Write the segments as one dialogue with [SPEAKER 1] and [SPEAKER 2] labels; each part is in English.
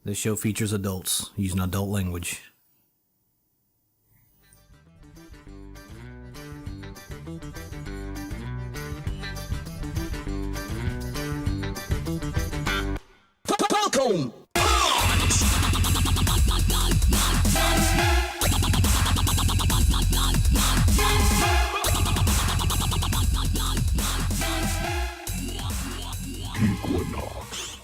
[SPEAKER 1] This show features adults using adult language. Falcon!
[SPEAKER 2] Geekquinox.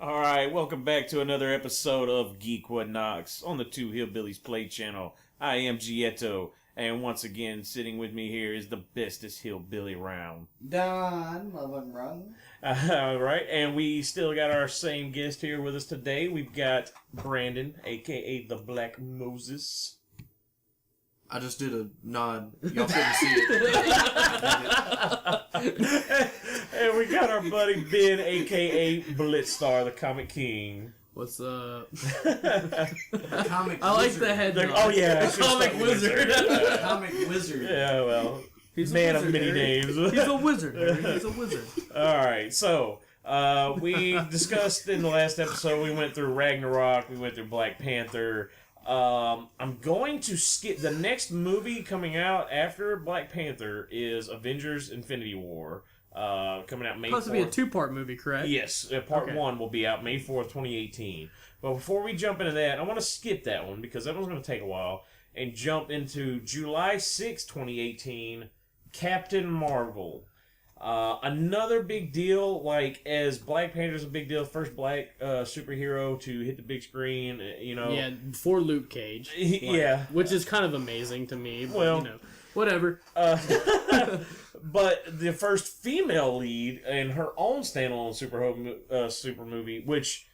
[SPEAKER 2] Alright, welcome back to another episode of Geekquinox on the Two Hillbillies Play channel. I am Ji-Et-Toh, and once again, sitting with me here is the bestest hillbilly round.
[SPEAKER 3] Don, love and run.
[SPEAKER 2] Alright, and we still got our same guest here with us today. We've got Brandon, aka the Black Moses.
[SPEAKER 4] I just did a nod. Y'all couldn't see it.
[SPEAKER 2] And we got our buddy Ben, aka Blitzstar, the Comic King.
[SPEAKER 5] What's up?
[SPEAKER 3] Comic
[SPEAKER 5] I like
[SPEAKER 3] wizard.
[SPEAKER 5] the head.
[SPEAKER 2] Oh yeah,
[SPEAKER 5] The comic wizard.
[SPEAKER 3] Comic wizard.
[SPEAKER 2] Yeah, well,
[SPEAKER 5] He's a
[SPEAKER 2] man
[SPEAKER 5] wizard,
[SPEAKER 2] of many
[SPEAKER 5] Harry.
[SPEAKER 2] names.
[SPEAKER 5] He's a wizard. Harry. He's a wizard.
[SPEAKER 2] Alright, so, we discussed in the last episode, we went through Ragnarok, we went through Black Panther. I'm going to skip, the next movie coming out after Black Panther is Avengers Infinity War, coming out May 4th.
[SPEAKER 5] Supposed to be a two-part movie, correct?
[SPEAKER 2] Yes, part 1 will be out May 4th, 2018. But before we jump into that, I want to skip that one because that one's going to take a while and jump into July 6th, 2018, Captain Marvel. Another big deal, like, as Black Panther's a big deal, first black superhero to hit the big screen, you know.
[SPEAKER 5] Yeah, before Luke Cage.
[SPEAKER 2] Yeah.
[SPEAKER 5] Which is kind of amazing to me. But,
[SPEAKER 2] Well,
[SPEAKER 5] you know, whatever.
[SPEAKER 2] But the first female lead in her own standalone super movie, which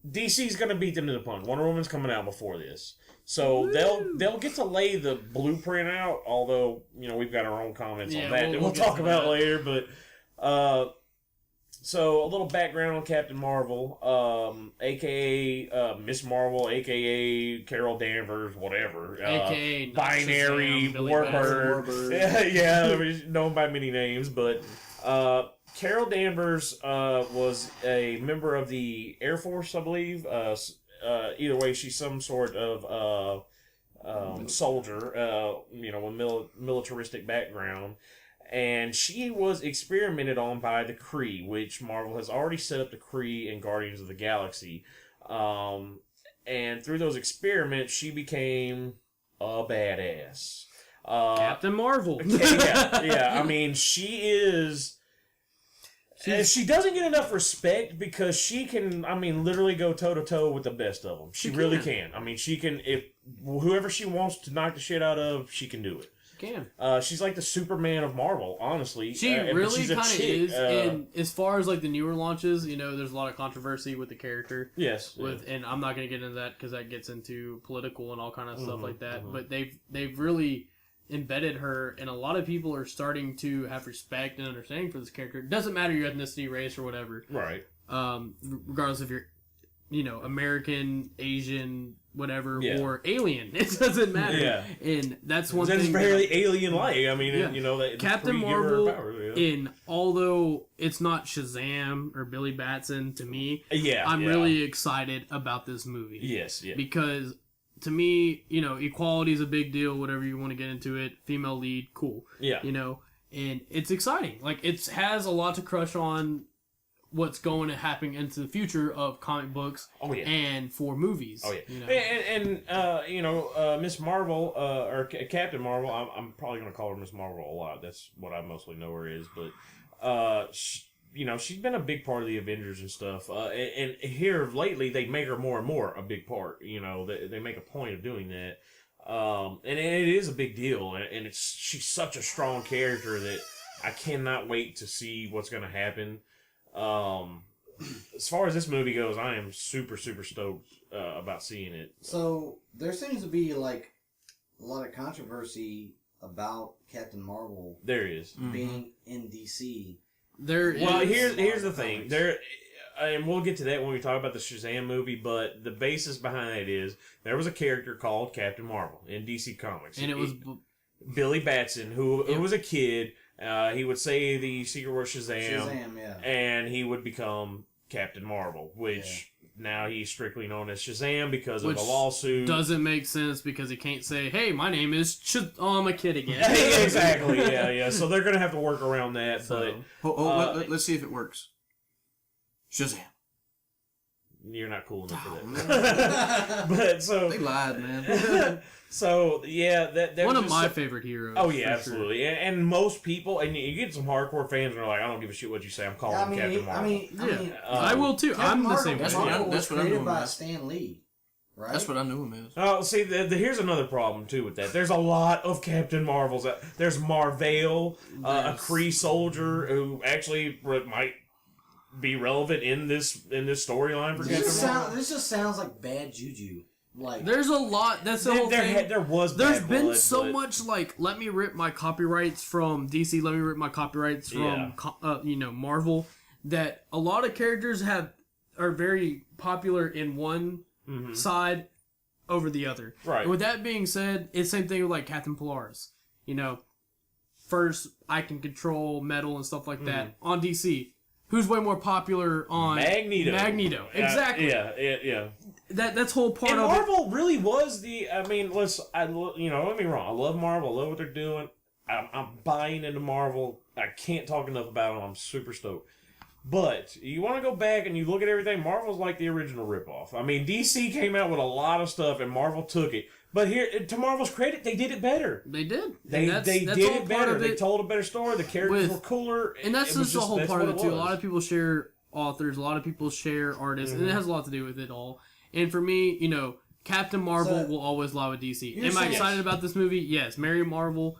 [SPEAKER 2] DC's going to beat them to the punch. Wonder Woman's coming out before this. So they'll get to lay the blueprint out, although, you know, we've got our own comments on that we'll talk about later. But so a little background on Captain Marvel, aka Miss Marvel, aka Carol Danvers, whatever.
[SPEAKER 5] AKA
[SPEAKER 2] Binary,
[SPEAKER 5] Shazam,
[SPEAKER 2] Warbird. Yeah, known by many names, but Carol Danvers was a member of the Air Force, I believe. Either way, she's some sort of soldier, you know, with militaristic background. And she was experimented on by the Kree, which Marvel has already set up the Kree in Guardians of the Galaxy. And through those experiments, she became a badass.
[SPEAKER 5] Captain Marvel.
[SPEAKER 2] Yeah. I mean, she is... She doesn't get enough respect because she can, I mean, literally go toe-to-toe with the best of them. She really can. I mean, she can, if whoever she wants to knock the shit out of, she can do it.
[SPEAKER 5] She can.
[SPEAKER 2] She's like the Superman of Marvel, honestly.
[SPEAKER 5] She really kind of is. And as far as like the newer launches, you know, there's a lot of controversy with the character.
[SPEAKER 2] Yes.
[SPEAKER 5] And I'm not going to get into that because that gets into political and all kind of stuff like that. But they've really embedded her, and a lot of people are starting to have respect and understanding for this character. It doesn't matter your ethnicity, race, or whatever.
[SPEAKER 2] Right.
[SPEAKER 5] Regardless if you're, you know, American, Asian, whatever,
[SPEAKER 2] Yeah.
[SPEAKER 5] or alien. It doesn't matter.
[SPEAKER 2] Yeah.
[SPEAKER 5] And that's one
[SPEAKER 2] That's
[SPEAKER 5] thing.
[SPEAKER 2] fairly alien-like. I mean,
[SPEAKER 5] Yeah.
[SPEAKER 2] you know, that
[SPEAKER 5] Captain
[SPEAKER 2] Kree give her
[SPEAKER 5] Marvel,
[SPEAKER 2] powers, yeah.
[SPEAKER 5] although it's not Shazam or Billy Batson to me, I'm
[SPEAKER 2] yeah.
[SPEAKER 5] really excited about this movie.
[SPEAKER 2] Yes, yeah.
[SPEAKER 5] Because to me, you know, equality is a big deal, whatever you want to get into it. Female lead, cool.
[SPEAKER 2] Yeah.
[SPEAKER 5] You know, and it's exciting. Like, it has a lot to crush on what's going to happen into the future of comic books and for movies.
[SPEAKER 2] Oh, yeah.
[SPEAKER 5] You know?
[SPEAKER 2] And you know, Miss Marvel, or Captain Marvel, I'm probably going to call her Miss Marvel a lot. That's what I mostly know her as. But, you know, she's been a big part of the Avengers and stuff. And here lately, they make her more and more a big part. You know, they make a point of doing that. And it is a big deal. And she's such a strong character that I cannot wait to see what's going to happen. As far as this movie goes, I am super, super stoked about seeing it.
[SPEAKER 3] So, there seems to be, like, a lot of controversy about Captain Marvel
[SPEAKER 2] There is.
[SPEAKER 3] being in DC.
[SPEAKER 2] Well, here's the thing. And we'll get to that when we talk about the Shazam movie, but the basis behind it is there was a character called Captain Marvel in DC Comics.
[SPEAKER 5] And it was
[SPEAKER 2] Billy Batson, who was a kid. He would say the secret word Shazam,
[SPEAKER 3] Shazam, yeah.
[SPEAKER 2] and he would become Captain Marvel, which now he's strictly known as Shazam because of
[SPEAKER 5] Which
[SPEAKER 2] a lawsuit.
[SPEAKER 5] Doesn't make sense because he can't say, "Hey, my name is Oh, I'm a kid again."
[SPEAKER 2] Exactly. Yeah. So they're gonna have to work around that.
[SPEAKER 5] So-
[SPEAKER 4] Let's see if it works. Shazam.
[SPEAKER 2] But you're not cool enough for that. But so
[SPEAKER 4] They lied, man.
[SPEAKER 2] so yeah, that
[SPEAKER 5] One of
[SPEAKER 2] just
[SPEAKER 5] my favorite heroes.
[SPEAKER 2] Oh yeah,
[SPEAKER 5] for
[SPEAKER 2] absolutely. And most people, and you get some hardcore fans that are like, I don't give a shit what you say. I'm calling him Captain Marvel.
[SPEAKER 5] Sure. I will too. I'm the same way.
[SPEAKER 4] That's what I-
[SPEAKER 3] was
[SPEAKER 4] that's what I'm
[SPEAKER 3] created
[SPEAKER 4] doing,
[SPEAKER 3] by
[SPEAKER 4] man.
[SPEAKER 3] Stan Lee, right?
[SPEAKER 4] That's what I knew him as.
[SPEAKER 2] Oh, see, here's another problem too with that. There's a lot of Captain Marvels. There's Marvel, a Kree soldier who actually might be relevant in this storyline for Captain Marvel.
[SPEAKER 3] This just sounds like bad juju. Like
[SPEAKER 5] There's a lot. That's the whole thing.
[SPEAKER 2] There was.
[SPEAKER 5] There's
[SPEAKER 2] bad
[SPEAKER 5] been
[SPEAKER 2] blood,
[SPEAKER 5] so
[SPEAKER 2] but-
[SPEAKER 5] much like, let me rip my copyrights from DC, let me rip my copyrights from Marvel, that a lot of characters are very popular in one side over the other.
[SPEAKER 2] Right.
[SPEAKER 5] And with that being said, it's the same thing with like Captain Polaris. First I can control metal and stuff like that on DC. Who's way more popular on Magneto. Exactly.
[SPEAKER 2] Yeah.
[SPEAKER 5] That's whole part
[SPEAKER 2] And
[SPEAKER 5] of
[SPEAKER 2] Marvel really was the. I mean, don't get me wrong. I love Marvel. I love what they're doing. I'm buying into Marvel. I can't talk enough about them. I'm super stoked. But you want to go back and you look at everything. Marvel's like the original ripoff. I mean, DC came out with a lot of stuff, and Marvel took it. But here, to Marvel's credit, they did it better.
[SPEAKER 5] They did.
[SPEAKER 2] They
[SPEAKER 5] That's
[SPEAKER 2] did
[SPEAKER 5] all
[SPEAKER 2] it
[SPEAKER 5] part
[SPEAKER 2] better.
[SPEAKER 5] of
[SPEAKER 2] They
[SPEAKER 5] it.
[SPEAKER 2] told a better story. The characters were cooler.
[SPEAKER 5] And that's
[SPEAKER 2] It was
[SPEAKER 5] just the whole
[SPEAKER 2] that's
[SPEAKER 5] part of
[SPEAKER 2] what
[SPEAKER 5] it too. A
[SPEAKER 2] was.
[SPEAKER 5] lot of people share authors. A lot of people share artists, and it has a lot to do with it all. And for me, Captain Marvel will always lie with DC.
[SPEAKER 3] You're
[SPEAKER 5] Am I
[SPEAKER 3] saying-
[SPEAKER 5] excited about this movie? Yes. Mary Marvel.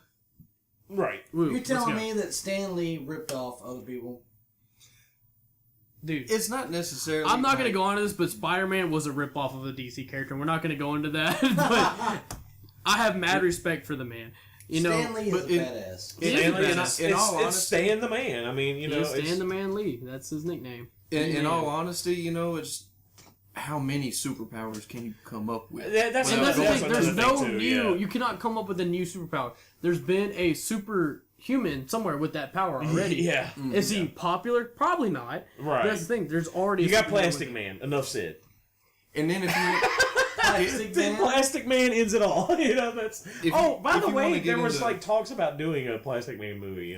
[SPEAKER 2] Right.
[SPEAKER 5] Woo,
[SPEAKER 3] You're
[SPEAKER 5] let's
[SPEAKER 3] telling
[SPEAKER 5] go.
[SPEAKER 3] me that Stan Lee ripped off other people?
[SPEAKER 5] Dude.
[SPEAKER 4] It's not necessarily.
[SPEAKER 5] I'm not going to go into this, but Spider-Man was a ripoff of a DC character. We're not going to go into that, but I have mad respect for the man.
[SPEAKER 3] Stan Lee is
[SPEAKER 4] but
[SPEAKER 3] a
[SPEAKER 4] it-
[SPEAKER 3] badass.
[SPEAKER 5] He is a
[SPEAKER 2] Stanley,
[SPEAKER 5] badass.
[SPEAKER 4] in all
[SPEAKER 2] it's
[SPEAKER 4] honesty-
[SPEAKER 2] Stan the Man. I mean,
[SPEAKER 5] He's
[SPEAKER 2] it's
[SPEAKER 5] Stan the Man Lee. That's his nickname.
[SPEAKER 4] In all honesty, it's how many superpowers can you come up with?
[SPEAKER 2] That's
[SPEAKER 5] And that's the
[SPEAKER 2] that's
[SPEAKER 5] thing.
[SPEAKER 2] another
[SPEAKER 5] There's no
[SPEAKER 2] thing, too,
[SPEAKER 5] new.
[SPEAKER 2] yeah.
[SPEAKER 5] You cannot come up with a new superpower. There's been a superhuman somewhere with that power already.
[SPEAKER 2] Yeah.
[SPEAKER 5] Is he popular? Probably not.
[SPEAKER 2] Right.
[SPEAKER 5] But that's the thing. There's already.
[SPEAKER 2] You
[SPEAKER 5] a
[SPEAKER 2] got
[SPEAKER 5] superhuman
[SPEAKER 2] Plastic
[SPEAKER 5] with
[SPEAKER 2] Man. Enough said.
[SPEAKER 4] And then if you
[SPEAKER 3] Plastic Man?
[SPEAKER 2] Plastic Man ends it all. That's.
[SPEAKER 4] you-
[SPEAKER 2] By
[SPEAKER 4] if
[SPEAKER 2] the
[SPEAKER 4] you
[SPEAKER 2] way,
[SPEAKER 4] wanna get
[SPEAKER 2] there was
[SPEAKER 4] into-
[SPEAKER 2] talks about doing a Plastic Man movie.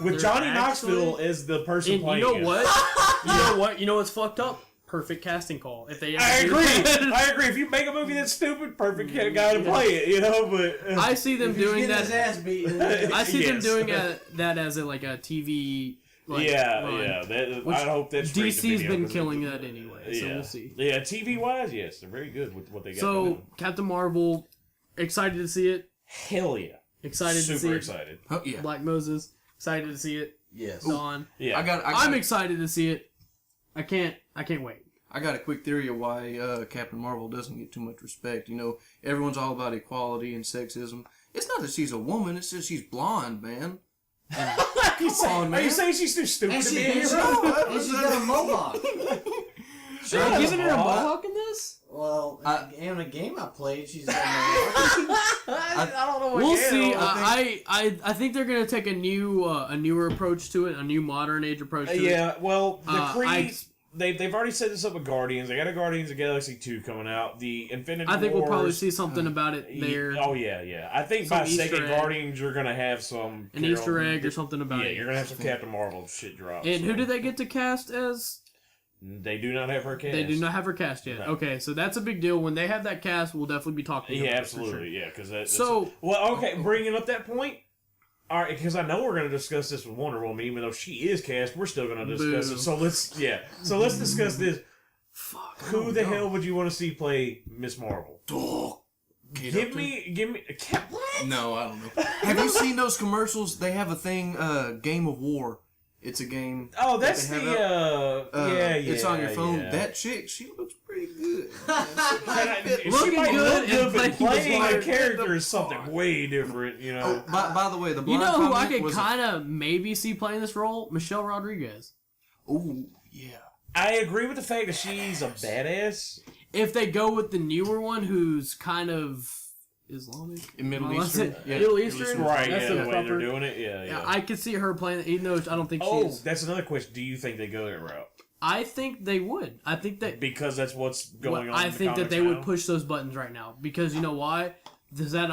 [SPEAKER 2] With
[SPEAKER 5] There
[SPEAKER 2] Johnny
[SPEAKER 5] actually-
[SPEAKER 2] Knoxville as the person
[SPEAKER 5] And
[SPEAKER 2] playing.
[SPEAKER 5] you know
[SPEAKER 2] it.
[SPEAKER 5] what? You know what's fucked up? Perfect casting call. If they ever
[SPEAKER 2] I
[SPEAKER 5] do
[SPEAKER 2] agree.
[SPEAKER 5] that.
[SPEAKER 2] I agree. If you make a movie that's stupid, perfect guy to play it. But
[SPEAKER 5] I see them
[SPEAKER 3] If he's
[SPEAKER 5] doing
[SPEAKER 3] getting his
[SPEAKER 5] that.
[SPEAKER 3] ass beat.
[SPEAKER 5] I see them
[SPEAKER 2] Yes.
[SPEAKER 5] doing that as a TV. Like, run.
[SPEAKER 2] That,
[SPEAKER 5] Which
[SPEAKER 2] I hope that's straight to
[SPEAKER 5] DC's
[SPEAKER 2] video,
[SPEAKER 5] been
[SPEAKER 2] 'cause
[SPEAKER 5] killing that anyway, so we'll see.
[SPEAKER 2] Yeah, TV wise, yes, they're very good with what they got.
[SPEAKER 5] So
[SPEAKER 2] going.
[SPEAKER 5] Captain Marvel, excited to see it.
[SPEAKER 2] Hell yeah,
[SPEAKER 5] Excited to see
[SPEAKER 2] super
[SPEAKER 5] it.
[SPEAKER 2] excited.
[SPEAKER 4] oh, yeah,
[SPEAKER 5] Black Moses, excited to see it.
[SPEAKER 3] Yes.
[SPEAKER 5] Dawn.
[SPEAKER 2] Yeah,
[SPEAKER 5] I'm excited to see it. I can't wait.
[SPEAKER 4] I got a quick theory of why Captain Marvel doesn't get too much respect. Everyone's all about equality and sexism. It's not that she's a woman; it's just she's blonde, man.
[SPEAKER 2] Are you
[SPEAKER 4] man.
[SPEAKER 2] saying she's too stupid
[SPEAKER 3] And
[SPEAKER 2] to
[SPEAKER 3] she
[SPEAKER 2] be a hero?
[SPEAKER 3] and she's got a mohawk.
[SPEAKER 5] Are you giving her a
[SPEAKER 2] mohawk.
[SPEAKER 5] mohawk in this?
[SPEAKER 3] Well, in a game I played, she's got a mohawk.
[SPEAKER 2] I don't know.
[SPEAKER 5] We'll see. I think they're gonna take a newer approach to it, a new modern age approach to it.
[SPEAKER 2] Yeah, well, the
[SPEAKER 5] I
[SPEAKER 2] Kree.
[SPEAKER 5] ex-
[SPEAKER 2] They've already set this up with Guardians. They got a Guardians of the Galaxy 2 coming out. The Infinity
[SPEAKER 5] I think we'll probably
[SPEAKER 2] Wars-
[SPEAKER 5] see something about it there.
[SPEAKER 2] Oh yeah. I think
[SPEAKER 5] Some
[SPEAKER 2] by
[SPEAKER 5] Easter
[SPEAKER 2] second
[SPEAKER 5] egg.
[SPEAKER 2] Guardians, you're gonna have some
[SPEAKER 5] An Easter egg or something about
[SPEAKER 2] Yeah,
[SPEAKER 5] it.
[SPEAKER 2] you're gonna have some Captain Marvel shit drops.
[SPEAKER 5] And who did they get to cast as?
[SPEAKER 2] They do not have her cast.
[SPEAKER 5] They do not have her cast yet.
[SPEAKER 2] No.
[SPEAKER 5] Okay, so that's a big deal. When they have that cast, we'll definitely be talking about
[SPEAKER 2] Yeah,
[SPEAKER 5] it for sure.
[SPEAKER 2] absolutely. Yeah, because that's
[SPEAKER 5] So-
[SPEAKER 2] well, okay. Bringing up that point. All right, because I know we're going to discuss this with Wonder Woman, even though she is cast, we're still going to discuss
[SPEAKER 5] Boo.
[SPEAKER 2] it. So let's discuss this.
[SPEAKER 5] Fuck.
[SPEAKER 2] Who the hell would you want to see play Miss Marvel?
[SPEAKER 4] Give
[SPEAKER 2] me.
[SPEAKER 4] No, I don't know. Have you seen those commercials? They have a thing, Game of War. It's a game.
[SPEAKER 2] Oh, that's
[SPEAKER 4] that
[SPEAKER 2] the
[SPEAKER 4] they have
[SPEAKER 2] yeah.
[SPEAKER 4] It's on your phone.
[SPEAKER 2] Yeah.
[SPEAKER 4] That chick, she looks pretty good.
[SPEAKER 2] She
[SPEAKER 5] Looking
[SPEAKER 2] might
[SPEAKER 5] good
[SPEAKER 2] look
[SPEAKER 5] and
[SPEAKER 2] but
[SPEAKER 5] playing
[SPEAKER 2] playing
[SPEAKER 5] the
[SPEAKER 2] a character is something way different.
[SPEAKER 4] Oh, by the way, the
[SPEAKER 5] You
[SPEAKER 4] blonde
[SPEAKER 5] know who I
[SPEAKER 4] comment
[SPEAKER 5] could
[SPEAKER 4] was
[SPEAKER 5] kind of maybe see playing this role? Michelle Rodriguez.
[SPEAKER 4] Oh, yeah.
[SPEAKER 2] I agree with the fact that she's a badass.
[SPEAKER 5] If they go with the newer one, who's kind of Islamic,
[SPEAKER 4] Middle
[SPEAKER 5] Oh, that's
[SPEAKER 4] Eastern?
[SPEAKER 5] it.
[SPEAKER 4] Yeah,
[SPEAKER 5] Middle
[SPEAKER 4] Middle
[SPEAKER 5] Eastern,
[SPEAKER 4] Eastern.
[SPEAKER 2] Right,
[SPEAKER 5] That's
[SPEAKER 2] yeah,
[SPEAKER 5] the
[SPEAKER 2] the way they're
[SPEAKER 5] proper-
[SPEAKER 2] doing it,
[SPEAKER 5] Yeah,
[SPEAKER 2] yeah.
[SPEAKER 5] I could see her playing it, even though I don't think
[SPEAKER 2] Oh,
[SPEAKER 5] she's.
[SPEAKER 2] that's another question. Do you think they go that route?
[SPEAKER 5] I think they would. I think that
[SPEAKER 2] because that's what's going on.
[SPEAKER 5] I
[SPEAKER 2] in the
[SPEAKER 5] think that
[SPEAKER 2] comics
[SPEAKER 5] they
[SPEAKER 2] now.
[SPEAKER 5] would push those buttons right now because you know why? Does that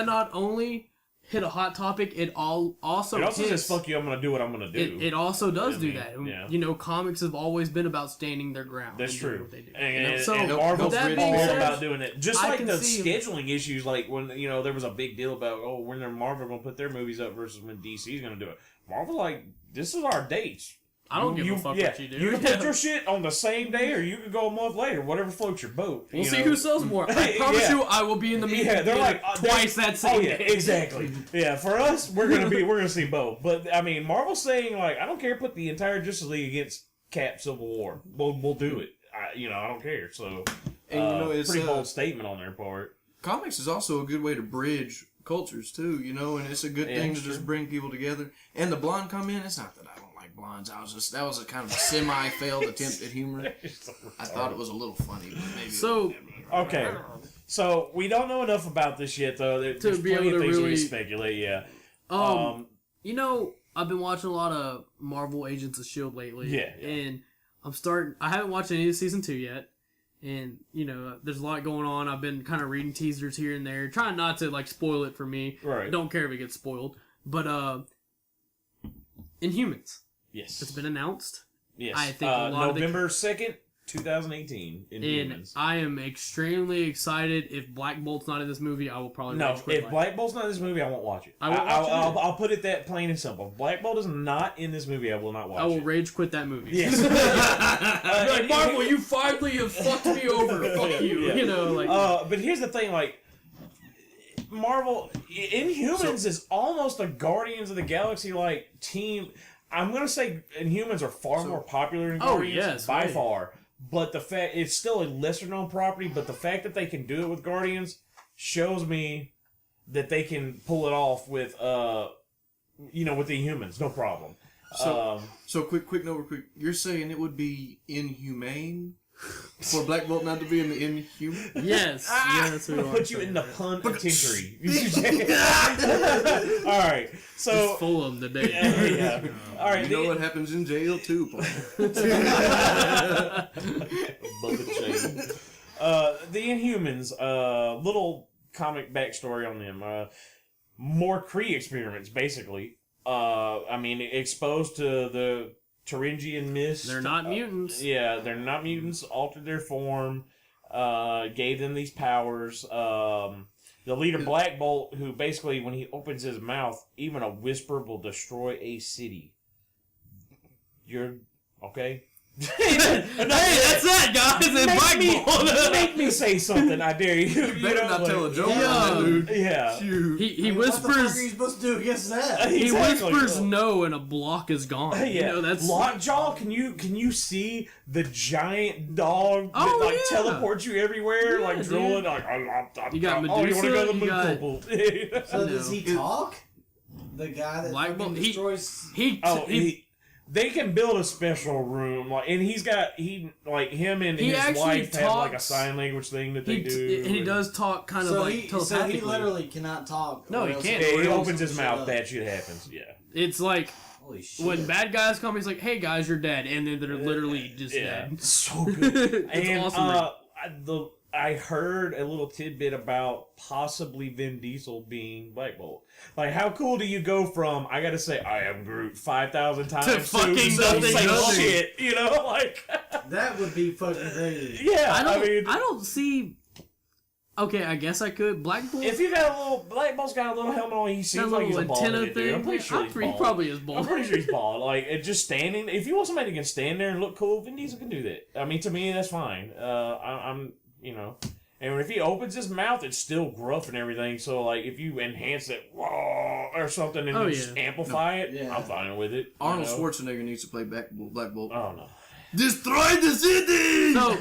[SPEAKER 5] not only hit a hot topic? It also
[SPEAKER 2] says
[SPEAKER 5] hits,
[SPEAKER 2] "fuck you." I'm gonna do what I'm gonna do.
[SPEAKER 5] It also does
[SPEAKER 2] You
[SPEAKER 5] do
[SPEAKER 2] know what I
[SPEAKER 5] that.
[SPEAKER 2] mean? Yeah.
[SPEAKER 5] You know, comics have always been about standing their ground.
[SPEAKER 2] That's
[SPEAKER 5] and doing
[SPEAKER 2] true.
[SPEAKER 5] what they do.
[SPEAKER 2] And
[SPEAKER 5] So,
[SPEAKER 2] Marvel's
[SPEAKER 5] with that
[SPEAKER 2] been
[SPEAKER 5] being
[SPEAKER 2] all
[SPEAKER 5] said,
[SPEAKER 2] about doing it. Just
[SPEAKER 5] I
[SPEAKER 2] like
[SPEAKER 5] can
[SPEAKER 2] the
[SPEAKER 5] see-
[SPEAKER 2] scheduling issues, like when there was a big deal about when they're Marvel gonna put their movies up versus when DC's gonna do it. Marvel's like, this is our dates.
[SPEAKER 5] I don't give a fuck what you do.
[SPEAKER 2] You can put your shit on the same day, or you can go a month later. Whatever floats your boat.
[SPEAKER 5] We'll see who sells more. I promise
[SPEAKER 2] Yeah.
[SPEAKER 5] you, I will be in the meeting.
[SPEAKER 2] Yeah, they're like
[SPEAKER 5] twice that same
[SPEAKER 2] Oh yeah,
[SPEAKER 5] day.
[SPEAKER 2] exactly. Yeah, for us, we're gonna see both. But I mean, Marvel's saying like, I don't care. Put the entire Justice League against Cap Civil War. We'll do it. I don't care. So,
[SPEAKER 4] And it's
[SPEAKER 2] pretty bold statement on their part.
[SPEAKER 4] comics is also a good way to bridge cultures too, and it's a good thing to just bring people together. And the blonde comment, it's not that I don't like blondes. That was a kind of a semi-failed attempt at humor. I thought it was a little funny, but maybe.
[SPEAKER 5] So,
[SPEAKER 2] Okay, so we don't know enough about this yet, though. There's
[SPEAKER 5] be
[SPEAKER 2] plenty
[SPEAKER 5] able
[SPEAKER 2] of
[SPEAKER 5] to
[SPEAKER 2] things we
[SPEAKER 5] really-
[SPEAKER 2] can speculate. Yeah.
[SPEAKER 5] you know, I've been watching a lot of Marvel Agents of S.H.I.E.L.D. lately.
[SPEAKER 2] Yeah.
[SPEAKER 5] And I haven't watched any of season 2 yet. And, there's a lot going on. I've been kind of reading teasers here and there, trying not to, spoil it for me.
[SPEAKER 2] Right.
[SPEAKER 5] I don't care if it gets spoiled. But, Inhumans.
[SPEAKER 2] Yes.
[SPEAKER 5] It's been announced.
[SPEAKER 2] Yes.
[SPEAKER 5] I think a lot of the-
[SPEAKER 2] November 2nd, 2018.
[SPEAKER 5] And
[SPEAKER 2] Inhumans.
[SPEAKER 5] I am extremely excited. If Black Bolt's not in this movie, I will probably
[SPEAKER 2] No,
[SPEAKER 5] rage quit
[SPEAKER 2] if Black Bolt's not in this movie, I won't watch it.
[SPEAKER 5] I won't watch it.
[SPEAKER 2] I'll put it that plain and simple. If Black Bolt is not in this movie, I will not watch
[SPEAKER 5] I will
[SPEAKER 2] it.
[SPEAKER 5] rage quit that movie.
[SPEAKER 2] Yes.
[SPEAKER 5] Like, Marvel, you finally have fucked me over. Fuck you.
[SPEAKER 2] Yeah. But here's the thing, Marvel, Inhumans is almost a Guardians of the Galaxy team. I'm gonna say Inhumans are far more popular than Guardians
[SPEAKER 5] yes,
[SPEAKER 2] by
[SPEAKER 5] right.
[SPEAKER 2] far. But the fact it's still a lesser known property. But the fact that they can do it with Guardians shows me that they can pull it off with with the Inhumans, no problem.
[SPEAKER 4] So quick note, real quick. You're saying it would be inhumane for Black Bolt not to be in the Inhuman?
[SPEAKER 5] Yes. Yes, we are.
[SPEAKER 2] Put you in the pun penitentiary. All right, so
[SPEAKER 5] Just fool them today.
[SPEAKER 2] yeah. All right,
[SPEAKER 4] You know what happens in jail too, Paul.
[SPEAKER 2] The Inhumans, little comic backstory on them. More Kree experiments, basically. Exposed to the Thuringian mist.
[SPEAKER 5] They're not mutants.
[SPEAKER 2] Yeah, they're not mutants. Altered their form. Gave them these powers. The leader, Black Bolt, who basically, when he opens his mouth, even a whisper will destroy a city. You're okay.
[SPEAKER 5] Hey, that's that, guys. And Black Bolt.
[SPEAKER 2] Make me say something, I dare you.
[SPEAKER 4] You better not tell a joke on
[SPEAKER 5] Yeah.
[SPEAKER 4] that, dude.
[SPEAKER 2] Yeah.
[SPEAKER 5] He
[SPEAKER 3] What the fuck are you
[SPEAKER 5] whispers.
[SPEAKER 3] supposed to do against that?
[SPEAKER 5] He
[SPEAKER 2] Exactly.
[SPEAKER 5] whispers no, and a block is gone.
[SPEAKER 2] Yeah.
[SPEAKER 5] That's
[SPEAKER 2] Lockjaw. Can you see the giant dog that
[SPEAKER 5] Oh, yeah.
[SPEAKER 2] teleports you everywhere,
[SPEAKER 5] Yeah,
[SPEAKER 2] drooling?
[SPEAKER 5] Like, you got
[SPEAKER 2] you want to go to the
[SPEAKER 5] Medusa,
[SPEAKER 2] moon?
[SPEAKER 5] you
[SPEAKER 3] So
[SPEAKER 5] know.
[SPEAKER 3] does he talk? The guy that
[SPEAKER 5] Black
[SPEAKER 3] fucking
[SPEAKER 5] Bolt,
[SPEAKER 3] destroys...
[SPEAKER 2] They can build a special room, and him and
[SPEAKER 5] He
[SPEAKER 2] his
[SPEAKER 5] actually
[SPEAKER 2] wife have a
[SPEAKER 5] talks-
[SPEAKER 2] sign language thing that they do.
[SPEAKER 5] and he does talk kind of
[SPEAKER 3] So
[SPEAKER 5] telepathically.
[SPEAKER 3] he literally cannot talk.
[SPEAKER 5] No,
[SPEAKER 3] or
[SPEAKER 5] he
[SPEAKER 3] else
[SPEAKER 5] can't.
[SPEAKER 2] Yeah, he
[SPEAKER 3] blows
[SPEAKER 2] opens his
[SPEAKER 3] some
[SPEAKER 2] mouth,
[SPEAKER 3] shit up.
[SPEAKER 2] bad shit happens. Yeah.
[SPEAKER 5] It's like
[SPEAKER 3] Holy shit.
[SPEAKER 5] when bad guys come, he's like, "Hey guys, you're dead," and then they're literally just
[SPEAKER 2] Yeah,
[SPEAKER 5] dead.
[SPEAKER 2] so good.
[SPEAKER 5] It's
[SPEAKER 2] And
[SPEAKER 5] awesome.
[SPEAKER 2] I heard a little tidbit about possibly Vin Diesel being Black Bolt. Like, how cool do you go from I gotta say I am Groot 5,000 times
[SPEAKER 5] To fucking
[SPEAKER 2] don't
[SPEAKER 5] nothing,
[SPEAKER 2] say
[SPEAKER 5] nothing.
[SPEAKER 2] shit,
[SPEAKER 3] That would be fucking crazy.
[SPEAKER 2] yeah.
[SPEAKER 5] I don't see. Okay, I guess I could. Black Bolt.
[SPEAKER 2] If you got a little Black Bolt's got a little helmet on, he seems
[SPEAKER 5] that
[SPEAKER 2] like he's
[SPEAKER 5] little
[SPEAKER 2] a bald
[SPEAKER 5] antenna
[SPEAKER 2] head, dude. I'm
[SPEAKER 5] thing.
[SPEAKER 2] pretty sure
[SPEAKER 5] He
[SPEAKER 2] he's bald.
[SPEAKER 5] probably is
[SPEAKER 2] I'm
[SPEAKER 5] bald.
[SPEAKER 2] pretty sure he's bald. Like, just standing. If you want somebody that can stand there and look cool, Vin Diesel can do that. I mean, to me, that's fine. I'm. And if he opens his mouth, it's still gruff and everything. So, like, if you enhance it or something and just amplify it,
[SPEAKER 3] Yeah.
[SPEAKER 2] I'm fine with it.
[SPEAKER 4] Arnold Schwarzenegger needs to play Black Bolt.
[SPEAKER 2] Oh, no.
[SPEAKER 4] Destroy the city!
[SPEAKER 5] So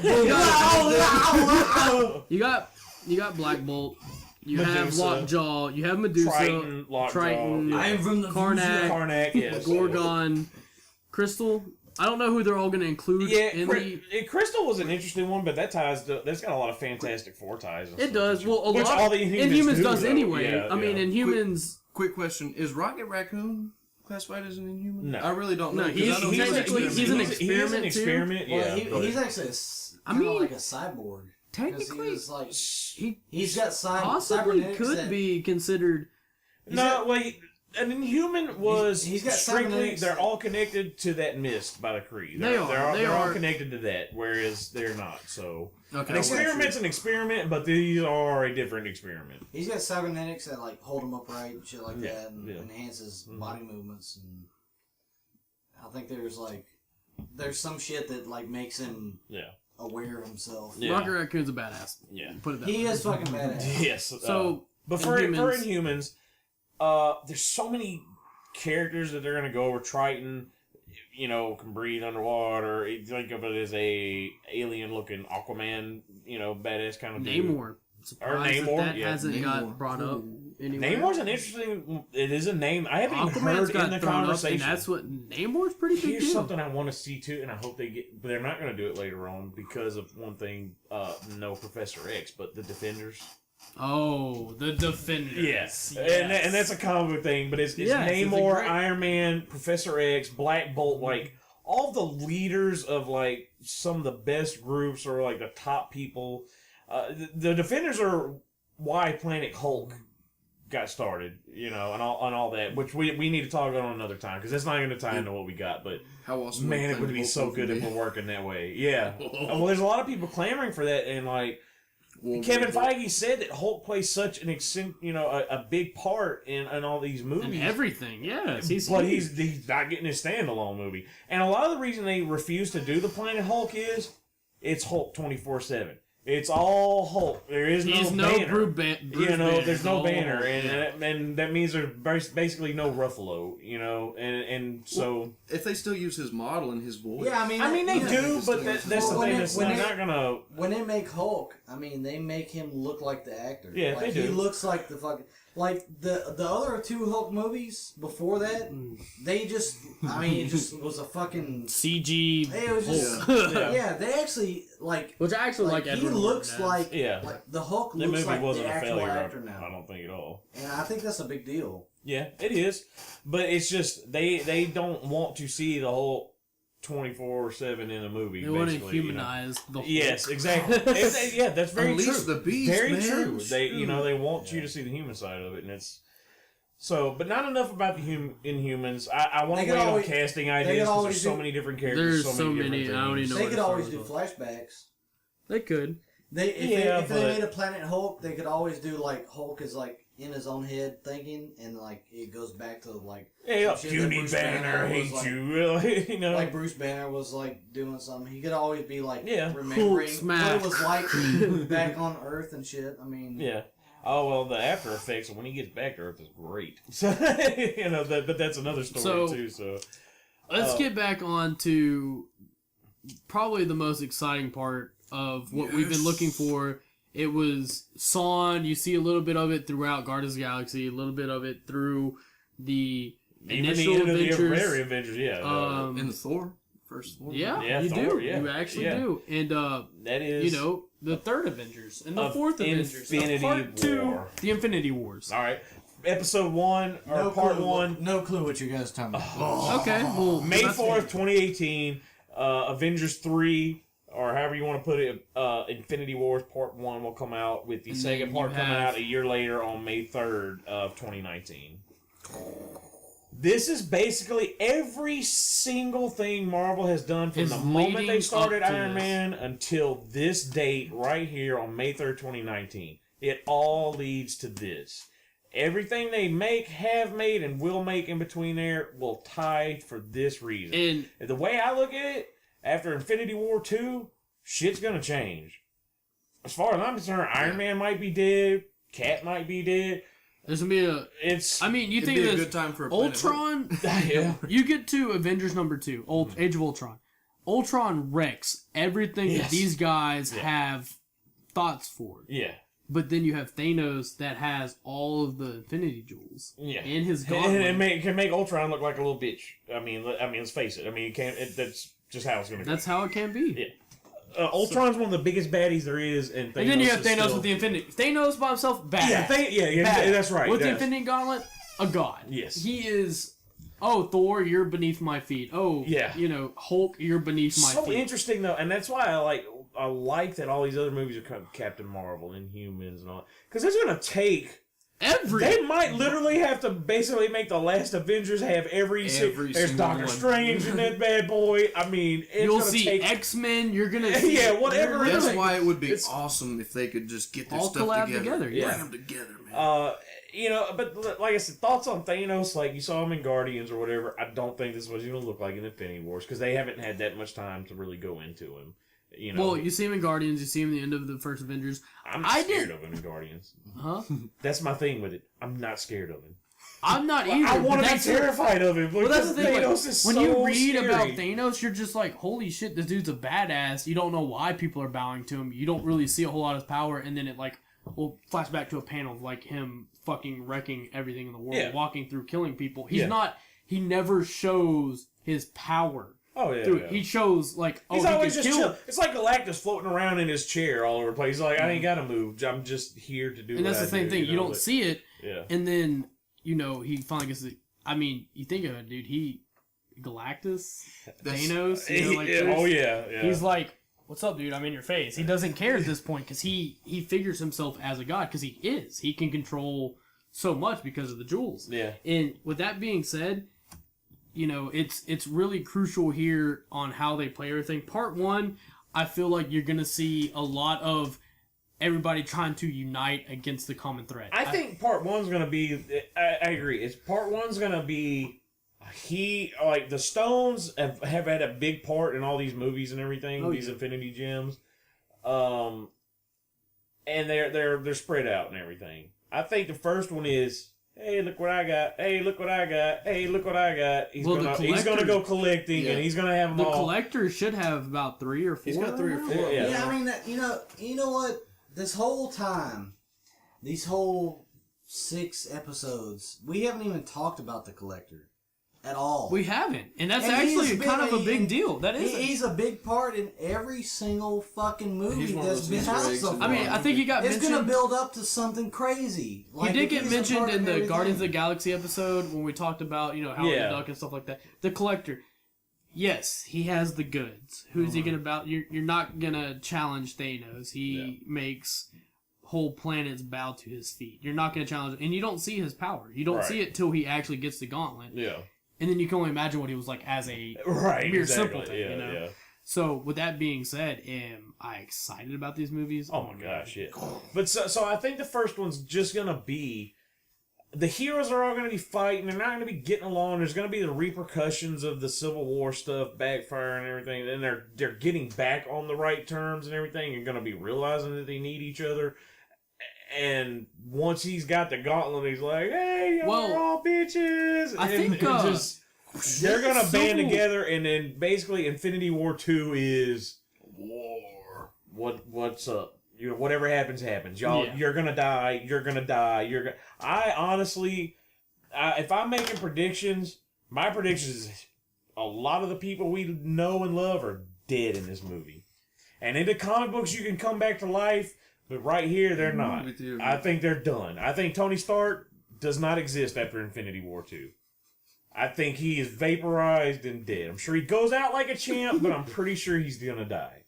[SPEAKER 5] you got Black Bolt. You have
[SPEAKER 2] Medusa.
[SPEAKER 5] Lockjaw. You have Medusa.
[SPEAKER 2] Triton, Lockjaw.
[SPEAKER 5] Triton.
[SPEAKER 2] Yeah.
[SPEAKER 3] I am from the
[SPEAKER 5] Karnak.
[SPEAKER 2] Karnak, yes.
[SPEAKER 5] Gorgon. Crystal. I don't know who they're all going to include
[SPEAKER 2] Yeah,
[SPEAKER 5] in the.
[SPEAKER 2] Crystal was an interesting one, but that's got a lot of Fantastic Four ties. And
[SPEAKER 5] It
[SPEAKER 2] stuff.
[SPEAKER 5] does. Well, a
[SPEAKER 2] Which
[SPEAKER 5] lot.
[SPEAKER 2] all the Inhumans
[SPEAKER 5] Inhumans
[SPEAKER 2] do,
[SPEAKER 5] does
[SPEAKER 2] though.
[SPEAKER 5] anyway.
[SPEAKER 2] Yeah,
[SPEAKER 5] I mean,
[SPEAKER 2] yeah.
[SPEAKER 5] Inhumans.
[SPEAKER 4] Quick question: is Rocket Raccoon classified as an Inhuman?
[SPEAKER 2] No.
[SPEAKER 4] I really don't know.
[SPEAKER 5] No,
[SPEAKER 4] 'cause I know
[SPEAKER 5] he's an experiment,
[SPEAKER 2] He's an
[SPEAKER 5] too.
[SPEAKER 2] experiment,
[SPEAKER 3] Well,
[SPEAKER 2] yeah.
[SPEAKER 3] he's actually like a cyborg. 'Cause
[SPEAKER 5] Technically,
[SPEAKER 3] he was like
[SPEAKER 5] he
[SPEAKER 3] he's got
[SPEAKER 5] possibly
[SPEAKER 3] cybernetics
[SPEAKER 5] could
[SPEAKER 3] that-
[SPEAKER 5] be considered.
[SPEAKER 2] No, wait. An Inhuman was
[SPEAKER 3] he's got
[SPEAKER 2] strictly.
[SPEAKER 3] cybernetics
[SPEAKER 2] They're
[SPEAKER 3] that-
[SPEAKER 2] all connected to that mist by the Kree.
[SPEAKER 5] They are.
[SPEAKER 2] They're all connected to that, whereas they're not. So
[SPEAKER 4] Okay.
[SPEAKER 2] an experiment's an experiment, but these are a different experiment.
[SPEAKER 3] He's got cybernetics that like hold him upright and shit like
[SPEAKER 2] Yeah,
[SPEAKER 3] that, and
[SPEAKER 2] yeah.
[SPEAKER 3] enhances body movements. And I think there's some shit that like makes him
[SPEAKER 2] Yeah.
[SPEAKER 3] aware of himself.
[SPEAKER 2] Yeah.
[SPEAKER 5] Rocket Raccoon's a badass.
[SPEAKER 2] Yeah.
[SPEAKER 5] Put it that
[SPEAKER 3] He
[SPEAKER 5] way.
[SPEAKER 3] is fucking badass.
[SPEAKER 2] Yes.
[SPEAKER 5] So,
[SPEAKER 2] but for
[SPEAKER 5] Inhumans-
[SPEAKER 2] Inhumans, there's so many characters that they're gonna go over. Triton, can breathe underwater. You think of it as a alien looking Aquaman, badass kind of dude.
[SPEAKER 5] Namor. Surprised
[SPEAKER 2] Namor,
[SPEAKER 5] that
[SPEAKER 2] yeah.
[SPEAKER 5] hasn't
[SPEAKER 4] Namor.
[SPEAKER 5] got brought up anywhere.
[SPEAKER 2] Namor's an interesting. It is a name I haven't even
[SPEAKER 5] Aquaman's
[SPEAKER 2] heard
[SPEAKER 5] got
[SPEAKER 2] in the
[SPEAKER 5] thrown up,
[SPEAKER 2] conversation.
[SPEAKER 5] and that's what Namor's pretty big
[SPEAKER 2] Here's
[SPEAKER 5] deal.
[SPEAKER 2] something I want to see too, and I hope they get. But they're not going to do it later on because of one thing. No Professor X, but the Defenders.
[SPEAKER 5] Oh, the Defenders.
[SPEAKER 2] Yes,
[SPEAKER 5] Yes.
[SPEAKER 2] And that's a comic book thing, but it's
[SPEAKER 5] Yes, it's a
[SPEAKER 2] Namor,
[SPEAKER 5] great-
[SPEAKER 2] Iron Man, Professor X, Black Bolt, like all the leaders of like some of the best groups or like the top people. The Defenders are why Planet Hulk got started, and all that, which we need to talk about another time because that's not going to tie into what we got, but.
[SPEAKER 4] How awesome
[SPEAKER 2] Man, it would be so good if we're working that way. Yeah. Well, there's a lot of people clamoring for that, and like Kevin Feige said that Hulk plays such an a big part in all these movies.
[SPEAKER 5] And everything, yes. He's
[SPEAKER 2] But
[SPEAKER 5] huge.
[SPEAKER 2] he's not getting his standalone movie, and a lot of the reason they refuse to do the Planet Hulk is it's Hulk 24/7. It's all Hulk. There is
[SPEAKER 5] He's
[SPEAKER 2] no
[SPEAKER 5] no
[SPEAKER 2] banner.
[SPEAKER 5] Bruce Banner.
[SPEAKER 2] There's no
[SPEAKER 5] Oh,
[SPEAKER 2] banner,
[SPEAKER 5] yeah.
[SPEAKER 2] and that means there's basically no Ruffalo, and so.
[SPEAKER 4] If they still use his model and his voice.
[SPEAKER 3] Yeah, I mean
[SPEAKER 2] They
[SPEAKER 3] yeah.
[SPEAKER 2] do, but that's the
[SPEAKER 3] Well,
[SPEAKER 2] thing. That's
[SPEAKER 3] when
[SPEAKER 2] not gonna.
[SPEAKER 3] When they make Hulk, I mean, they make him look like the actor.
[SPEAKER 2] Yeah,
[SPEAKER 3] like,
[SPEAKER 2] they do.
[SPEAKER 3] He looks like the fucking the other two Hulk movies before that. They just, it just was a fucking.
[SPEAKER 5] CG.
[SPEAKER 3] It was just,
[SPEAKER 5] Hulk.
[SPEAKER 3] yeah. They actually like.
[SPEAKER 5] Which I actually like
[SPEAKER 3] he
[SPEAKER 5] Edward
[SPEAKER 3] looks
[SPEAKER 5] Norton as.
[SPEAKER 3] like
[SPEAKER 2] Yeah.
[SPEAKER 3] the Hulk
[SPEAKER 2] That
[SPEAKER 3] looks
[SPEAKER 2] movie
[SPEAKER 3] like
[SPEAKER 2] wasn't
[SPEAKER 3] the
[SPEAKER 2] a
[SPEAKER 3] actual
[SPEAKER 2] failure.
[SPEAKER 3] actor
[SPEAKER 2] I
[SPEAKER 3] now,
[SPEAKER 2] don't think at all.
[SPEAKER 3] and I think that's a big deal.
[SPEAKER 2] Yeah, it is, but it's just they don't want to see the whole 24/7 in a movie.
[SPEAKER 5] They want to
[SPEAKER 2] basically,
[SPEAKER 5] humanize the Hulk.
[SPEAKER 2] Yes, exactly. Yeah, that's very
[SPEAKER 4] Unleash
[SPEAKER 2] true.
[SPEAKER 4] the beast,
[SPEAKER 2] very
[SPEAKER 4] man.
[SPEAKER 2] true. They they want you to see the human side of it, and it's. So, but not enough about the Inhumans. I want
[SPEAKER 3] They
[SPEAKER 2] to
[SPEAKER 3] could
[SPEAKER 2] wait on
[SPEAKER 3] always-
[SPEAKER 2] casting
[SPEAKER 3] could
[SPEAKER 2] ideas because
[SPEAKER 3] always
[SPEAKER 2] there's so
[SPEAKER 3] do-
[SPEAKER 2] many different characters.
[SPEAKER 5] There's
[SPEAKER 2] so many.
[SPEAKER 5] I don't
[SPEAKER 2] different
[SPEAKER 5] even
[SPEAKER 2] things.
[SPEAKER 5] know.
[SPEAKER 3] They
[SPEAKER 5] where
[SPEAKER 3] could
[SPEAKER 5] to
[SPEAKER 3] always
[SPEAKER 5] start
[SPEAKER 3] do
[SPEAKER 5] with
[SPEAKER 3] flashbacks.
[SPEAKER 5] They could.
[SPEAKER 3] If
[SPEAKER 2] but-
[SPEAKER 3] they made a Planet Hulk, they could always do like Hulk is like in his own head thinking, and like it goes back to like
[SPEAKER 2] Hey,
[SPEAKER 3] some
[SPEAKER 2] up,
[SPEAKER 3] shit that
[SPEAKER 2] puny
[SPEAKER 3] Bruce
[SPEAKER 2] Banner,
[SPEAKER 3] was,
[SPEAKER 2] hate
[SPEAKER 3] like-
[SPEAKER 2] you.
[SPEAKER 3] Like Bruce Banner was like doing something. He could always be like
[SPEAKER 2] Yeah.
[SPEAKER 3] remembering what
[SPEAKER 5] smack.
[SPEAKER 3] it was like back on Earth and shit. I mean,
[SPEAKER 2] Yeah. Oh well, the after effects when he gets back to Earth is great. So but that's another story
[SPEAKER 5] So-
[SPEAKER 2] too. So
[SPEAKER 5] Let's get back on to probably the most exciting part of what we've been looking for. It was Sawn. You see a little bit of it throughout Guardians of the Galaxy, a little bit of it through the initial
[SPEAKER 2] even the end of the
[SPEAKER 5] adventures.
[SPEAKER 2] very Avengers, yeah.
[SPEAKER 4] In the Thor. First Thor.
[SPEAKER 5] Yeah,
[SPEAKER 2] Yeah,
[SPEAKER 5] you
[SPEAKER 2] Thor,
[SPEAKER 5] do.
[SPEAKER 2] yeah.
[SPEAKER 5] You actually
[SPEAKER 2] Yeah.
[SPEAKER 5] do. And,
[SPEAKER 2] that is
[SPEAKER 5] the third Avengers and the
[SPEAKER 2] Of
[SPEAKER 5] fourth Avengers.
[SPEAKER 2] Infinity
[SPEAKER 5] Part 2,
[SPEAKER 2] War.
[SPEAKER 5] the Infinity Wars.
[SPEAKER 2] all right. Episode 1 or part 1,
[SPEAKER 3] No clue what you guys talking about.
[SPEAKER 5] Okay, well,
[SPEAKER 2] May
[SPEAKER 5] that's-
[SPEAKER 2] 4th, 2018. Avengers 3. Or however you want to put it, Infinity Wars Part 1 will come out with the
[SPEAKER 5] And
[SPEAKER 2] second
[SPEAKER 5] then
[SPEAKER 2] part
[SPEAKER 5] you
[SPEAKER 2] coming
[SPEAKER 5] have-
[SPEAKER 2] out a year later on May 3rd of 2019. This is basically every single thing Marvel has done from
[SPEAKER 5] Is
[SPEAKER 2] the moment
[SPEAKER 5] leading
[SPEAKER 2] they started
[SPEAKER 5] up to
[SPEAKER 2] Iron
[SPEAKER 5] this.
[SPEAKER 2] Man until this date right here on May 3rd, 2019. It all leads to this. Everything they make, have made, and will make in between there will tie for this reason.
[SPEAKER 5] And
[SPEAKER 2] The way I look at it, after Infinity War 2, shit's gonna change. As far as I'm concerned, Iron Man might be dead, Cap might be dead.
[SPEAKER 5] there's going to be a...
[SPEAKER 2] It's
[SPEAKER 5] I mean, you
[SPEAKER 4] It'd
[SPEAKER 5] think
[SPEAKER 4] be
[SPEAKER 5] of
[SPEAKER 4] a
[SPEAKER 5] this...
[SPEAKER 4] good time for a Planet Hulk.
[SPEAKER 5] Ultron...
[SPEAKER 2] yeah.
[SPEAKER 5] You get to Avengers number 2, Age of Ultron. Ultron wrecks everything that
[SPEAKER 2] Yes.
[SPEAKER 5] these guys have thoughts for.
[SPEAKER 2] Yeah.
[SPEAKER 5] But then you have Thanos that has all of the Infinity Jewels
[SPEAKER 2] Yeah.
[SPEAKER 5] in his
[SPEAKER 2] And
[SPEAKER 5] gauntlet.
[SPEAKER 2] it can make Ultron look like a little bitch. I mean, let's face it. I mean, that's just how it's gonna be.
[SPEAKER 5] That's how it can be.
[SPEAKER 2] Yeah. Ultron's one of the biggest baddies there is, and
[SPEAKER 5] And then you have
[SPEAKER 2] is
[SPEAKER 5] Thanos
[SPEAKER 2] still-
[SPEAKER 5] with the Infinity... Thanos by himself, bad.
[SPEAKER 2] yeah,
[SPEAKER 5] Bad.
[SPEAKER 2] that's right.
[SPEAKER 5] With the
[SPEAKER 2] yes.
[SPEAKER 5] Infinity Gauntlet, a god.
[SPEAKER 2] Yes.
[SPEAKER 5] He is oh, Thor, you're beneath my feet. Oh,
[SPEAKER 2] Yeah.
[SPEAKER 5] you know, Hulk, you're beneath my
[SPEAKER 2] So
[SPEAKER 5] feet.
[SPEAKER 2] interesting though, and that's why I like that all these other movies are kind of Captain Marvel, Inhumans, and all. Because it's gonna take. They might literally have to basically make the last Avengers have every
[SPEAKER 4] Every
[SPEAKER 2] there's
[SPEAKER 4] single
[SPEAKER 2] Doctor
[SPEAKER 4] one.
[SPEAKER 2] Strange in that bad boy. I mean, it's
[SPEAKER 5] You'll
[SPEAKER 2] gonna
[SPEAKER 5] see
[SPEAKER 2] take,
[SPEAKER 5] X-Men. You're gonna see
[SPEAKER 2] Yeah, whatever it
[SPEAKER 4] That's
[SPEAKER 2] is.
[SPEAKER 4] why it would be
[SPEAKER 2] It's-
[SPEAKER 4] awesome if they could just get their
[SPEAKER 5] all
[SPEAKER 4] stuff
[SPEAKER 5] collab
[SPEAKER 4] together.
[SPEAKER 5] yeah.
[SPEAKER 4] Bring them together, man.
[SPEAKER 2] You know, but like I said, thoughts on Thanos, like you saw him in Guardians or whatever. I don't think this is what he's gonna look like in Infinity Wars because they haven't had that much time to really go into him. You know,
[SPEAKER 5] Well, you see him in Guardians. You see him at the end of the first Avengers.
[SPEAKER 2] I'm not scared of him in Guardians.
[SPEAKER 5] Huh?
[SPEAKER 2] That's my thing with it. I'm not scared of him.
[SPEAKER 5] I'm not either.
[SPEAKER 2] I want
[SPEAKER 5] but
[SPEAKER 2] to be
[SPEAKER 5] that's
[SPEAKER 2] terrified of him.
[SPEAKER 5] Well, that's the thing.
[SPEAKER 2] Thanos
[SPEAKER 5] Like,
[SPEAKER 2] is
[SPEAKER 5] when
[SPEAKER 2] so
[SPEAKER 5] you read
[SPEAKER 2] scary.
[SPEAKER 5] about Thanos, you're just like, holy shit, this dude's a badass. You don't know why people are bowing to him. You don't really see a whole lot of his power, and then it like will flash back to a panel of like him fucking wrecking everything in the world,
[SPEAKER 2] Yeah.
[SPEAKER 5] walking through, killing people. He's
[SPEAKER 2] Yeah.
[SPEAKER 5] not. He never shows his power.
[SPEAKER 2] Oh yeah,
[SPEAKER 5] Through,
[SPEAKER 2] yeah.
[SPEAKER 5] He shows like, oh,
[SPEAKER 2] He's
[SPEAKER 5] he
[SPEAKER 2] always
[SPEAKER 5] can
[SPEAKER 2] just
[SPEAKER 5] kill.
[SPEAKER 2] chill. It's like Galactus floating around in his chair all over the place. He's like, I ain't gotta move. I'm just here to do.
[SPEAKER 5] And that's
[SPEAKER 2] what
[SPEAKER 5] the same
[SPEAKER 2] I do,
[SPEAKER 5] thing. You
[SPEAKER 2] know,
[SPEAKER 5] don't
[SPEAKER 2] but-
[SPEAKER 5] see it,
[SPEAKER 2] Yeah.
[SPEAKER 5] and then he finally gets the. I mean, you think of it, dude. Galactus, Thanos. You know, like,
[SPEAKER 2] Yeah, oh yeah.
[SPEAKER 5] He's like, "What's up, dude? I'm in your face." He doesn't care at this point because he figures himself as a god because he is. He can control so much because of the jewels.
[SPEAKER 2] Yeah.
[SPEAKER 5] And with that being said, it's really crucial here on how they play everything. Part 1, I feel like you're gonna see a lot of everybody trying to unite against the common threat.
[SPEAKER 2] I think part 1's gonna be. I agree. It's part 1's gonna be. The Stones have had a big part in all these movies and everything.
[SPEAKER 5] Oh,
[SPEAKER 2] these
[SPEAKER 5] yeah.
[SPEAKER 2] Infinity Gems, and they're spread out and everything. I think the first one is. Hey, look what I got! Hey, look what I got! Hey, look what I got! He's gonna go collecting,
[SPEAKER 4] Yeah.
[SPEAKER 2] and he's gonna have them
[SPEAKER 5] the
[SPEAKER 2] all.
[SPEAKER 5] collector should have about 3 or 4.
[SPEAKER 4] He's got 3 or 4.
[SPEAKER 2] Yeah.
[SPEAKER 3] Yeah, I mean, you know what? This whole time, these whole 6 episodes, we haven't even talked about the collector at all.
[SPEAKER 5] We haven't, and that's
[SPEAKER 3] And
[SPEAKER 5] actually
[SPEAKER 3] he's
[SPEAKER 5] kind of a
[SPEAKER 3] been-
[SPEAKER 5] big deal. That is.
[SPEAKER 3] He's a big part in every single fucking movie
[SPEAKER 4] He's one of
[SPEAKER 3] that's
[SPEAKER 4] those
[SPEAKER 3] been out
[SPEAKER 4] Easter eggs
[SPEAKER 3] so
[SPEAKER 4] in
[SPEAKER 3] far.
[SPEAKER 5] I mean, I think he got
[SPEAKER 3] it's
[SPEAKER 5] mentioned.
[SPEAKER 3] gonna build up to something crazy.
[SPEAKER 5] He
[SPEAKER 3] Like,
[SPEAKER 5] did
[SPEAKER 3] if
[SPEAKER 5] get
[SPEAKER 3] he's a
[SPEAKER 5] mentioned
[SPEAKER 3] part
[SPEAKER 5] in
[SPEAKER 3] of
[SPEAKER 5] the
[SPEAKER 3] everything-
[SPEAKER 5] Guardians of the Galaxy episode when we talked about Howard
[SPEAKER 2] Yeah.
[SPEAKER 5] the Duck and stuff like that. The collector, yes, he has the goods. Who's he gonna bow? You're not gonna challenge Thanos. He makes whole planets bow to his feet. You're not gonna challenge, and you don't see his power. You don't
[SPEAKER 2] Right.
[SPEAKER 5] see it till he actually gets the gauntlet,
[SPEAKER 2] Yeah.
[SPEAKER 5] and then you can only imagine what he was like as a
[SPEAKER 2] Right.
[SPEAKER 5] mere
[SPEAKER 2] Exactly.
[SPEAKER 5] simpleton.
[SPEAKER 2] Yeah. Yeah.
[SPEAKER 5] So with that being said, am I excited about these movies?
[SPEAKER 2] Oh my gosh, yeah. But so I think the first one's just gonna be the heroes are all gonna be fighting. They're not gonna be getting along. There's gonna be the repercussions of the Civil War stuff backfire and everything. Then they're getting back on the right terms and everything. And gonna be realizing that they need each other. And once he's got the gauntlet, he's like, "Hey, y'all
[SPEAKER 5] Well,
[SPEAKER 2] are all bitches."
[SPEAKER 5] I
[SPEAKER 2] And
[SPEAKER 5] think,
[SPEAKER 2] it just they're gonna band
[SPEAKER 5] Civil-
[SPEAKER 2] together, and then basically Infinity War 2 is war. What's up? Whatever happens, happens. Y'all,
[SPEAKER 5] Yeah.
[SPEAKER 2] you're gonna die. You're gonna die. I honestly, if I'm making predictions, my predictions is a lot of the people we know and love are dead in this movie. And in the comic books, you can come back to life, but right here, they're not.
[SPEAKER 4] with you.
[SPEAKER 2] I think they're done. I think Tony Stark does not exist after Infinity War 2. I think he is vaporized and dead. I'm sure he goes out like a champ, but I'm pretty sure he's gonna die.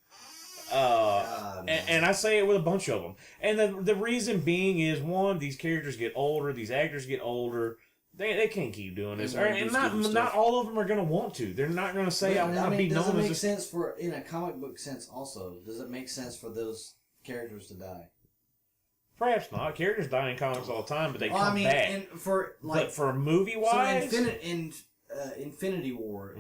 [SPEAKER 2] And I say it with a bunch of them. And the reason being is, one, these characters get older, these actors get older. They can't keep doing this.
[SPEAKER 4] They wanna
[SPEAKER 2] And
[SPEAKER 4] do
[SPEAKER 2] not
[SPEAKER 4] stupid
[SPEAKER 2] not
[SPEAKER 4] stuff.
[SPEAKER 2] all of them are going to want to. They're not going to say, I want to be
[SPEAKER 3] does it
[SPEAKER 2] known as
[SPEAKER 3] make
[SPEAKER 2] this.
[SPEAKER 3] sense for, in a comic book sense also, does it make sense for those characters to die?
[SPEAKER 2] Perhaps not. Characters die in comics all the time, but they come back. But for movie-wise...
[SPEAKER 3] So Infinity War,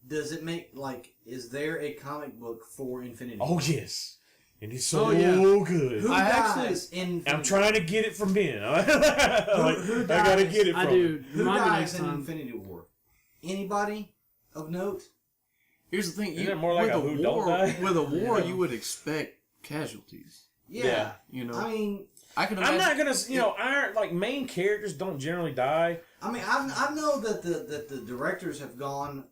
[SPEAKER 3] does it make, like, is there a comic book for Infinity War?
[SPEAKER 2] Oh, yes. And it's so
[SPEAKER 5] Oh, yeah.
[SPEAKER 2] good.
[SPEAKER 3] Who
[SPEAKER 5] I
[SPEAKER 3] dies in
[SPEAKER 2] I'm trying to get it from Ben.
[SPEAKER 3] who
[SPEAKER 2] I gotta
[SPEAKER 3] dies?
[SPEAKER 2] get it from
[SPEAKER 5] I
[SPEAKER 2] him.
[SPEAKER 5] do.
[SPEAKER 3] Who
[SPEAKER 5] Remind me
[SPEAKER 3] dies
[SPEAKER 5] next
[SPEAKER 3] in
[SPEAKER 5] time.
[SPEAKER 3] Infinity War? Anybody of note?
[SPEAKER 4] Here's the thing.
[SPEAKER 2] Isn't it more like a who don't die?
[SPEAKER 4] With a war,
[SPEAKER 3] Yeah.
[SPEAKER 4] you would expect casualties.
[SPEAKER 3] Yeah.
[SPEAKER 4] You know?
[SPEAKER 3] I mean,
[SPEAKER 4] I can imagine.
[SPEAKER 2] I'm not gonna, Iron like main characters don't generally die.
[SPEAKER 3] I mean, I know that the directors have gone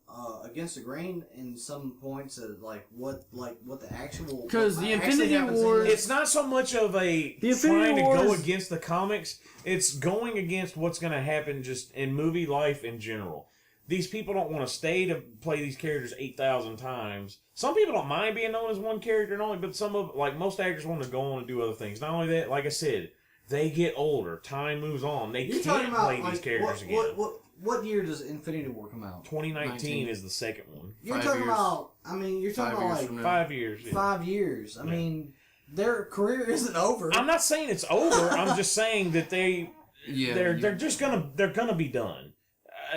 [SPEAKER 3] against the grain in some points of what the actual,
[SPEAKER 5] because the
[SPEAKER 3] actually
[SPEAKER 5] Infinity
[SPEAKER 3] happens in
[SPEAKER 5] War,
[SPEAKER 3] this.
[SPEAKER 2] It's not so much of a
[SPEAKER 5] The Infinity
[SPEAKER 2] trying to
[SPEAKER 5] War
[SPEAKER 2] go
[SPEAKER 5] is-
[SPEAKER 2] against the comics. It's going against what's going to happen just in movie life in general. These people don't want to stay to play these characters 8,000 times. Some people don't mind being known as one character and only, but some of, like, most actors want to go on and do other things. Not only that, like I said, they get older. Time moves on. They
[SPEAKER 3] You're
[SPEAKER 2] can't
[SPEAKER 3] talking about
[SPEAKER 2] play these characters again.
[SPEAKER 3] What year does Infinity War come out?
[SPEAKER 2] 2019 is the second one.
[SPEAKER 3] You're
[SPEAKER 4] 5
[SPEAKER 3] talking
[SPEAKER 4] years.
[SPEAKER 3] about. I mean, you're talking
[SPEAKER 4] 5 years
[SPEAKER 3] about
[SPEAKER 4] from
[SPEAKER 3] like
[SPEAKER 4] now.
[SPEAKER 2] 5 years. Yeah.
[SPEAKER 3] 5 years. I mean, their career isn't over.
[SPEAKER 2] I'm not saying it's over. I'm just saying that they're just they're gonna be done.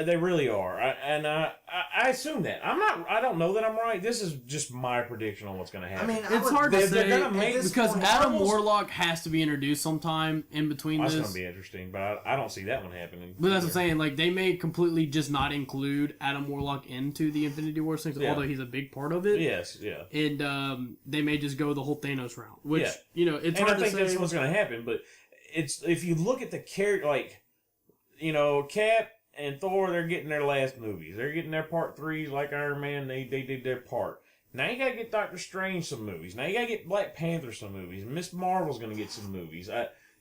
[SPEAKER 2] They really are, I assume that. I don't know that I'm right. This is just my prediction on what's going to
[SPEAKER 3] I
[SPEAKER 2] happen.
[SPEAKER 3] mean,
[SPEAKER 5] it's hard to
[SPEAKER 2] they're
[SPEAKER 5] say
[SPEAKER 2] gonna make-
[SPEAKER 3] at this
[SPEAKER 5] because
[SPEAKER 3] point,
[SPEAKER 5] Adam
[SPEAKER 2] Marvel's-
[SPEAKER 5] Warlock has to be introduced sometime in between
[SPEAKER 2] That's
[SPEAKER 5] this.
[SPEAKER 2] going to be interesting, but I don't see that one happening.
[SPEAKER 5] But that's what I'm saying. Like, they may completely just not include Adam Warlock into the Infinity War thing,
[SPEAKER 2] Yeah.
[SPEAKER 5] although he's a big part of it.
[SPEAKER 2] Yes, yeah.
[SPEAKER 5] And they may just go the whole Thanos route, which
[SPEAKER 2] Yeah.
[SPEAKER 5] it's
[SPEAKER 2] And
[SPEAKER 5] hard
[SPEAKER 2] I
[SPEAKER 5] to
[SPEAKER 2] think
[SPEAKER 5] say.
[SPEAKER 2] that's what's going to happen. But it's if you look at the character, like Cap and Thor, they're getting their last movies. They're getting their part 3s, like Iron Man. They did their part. Now you gotta get Doctor Strange some movies. Now you gotta get Black Panther some movies. Miss Marvel's gonna get some movies.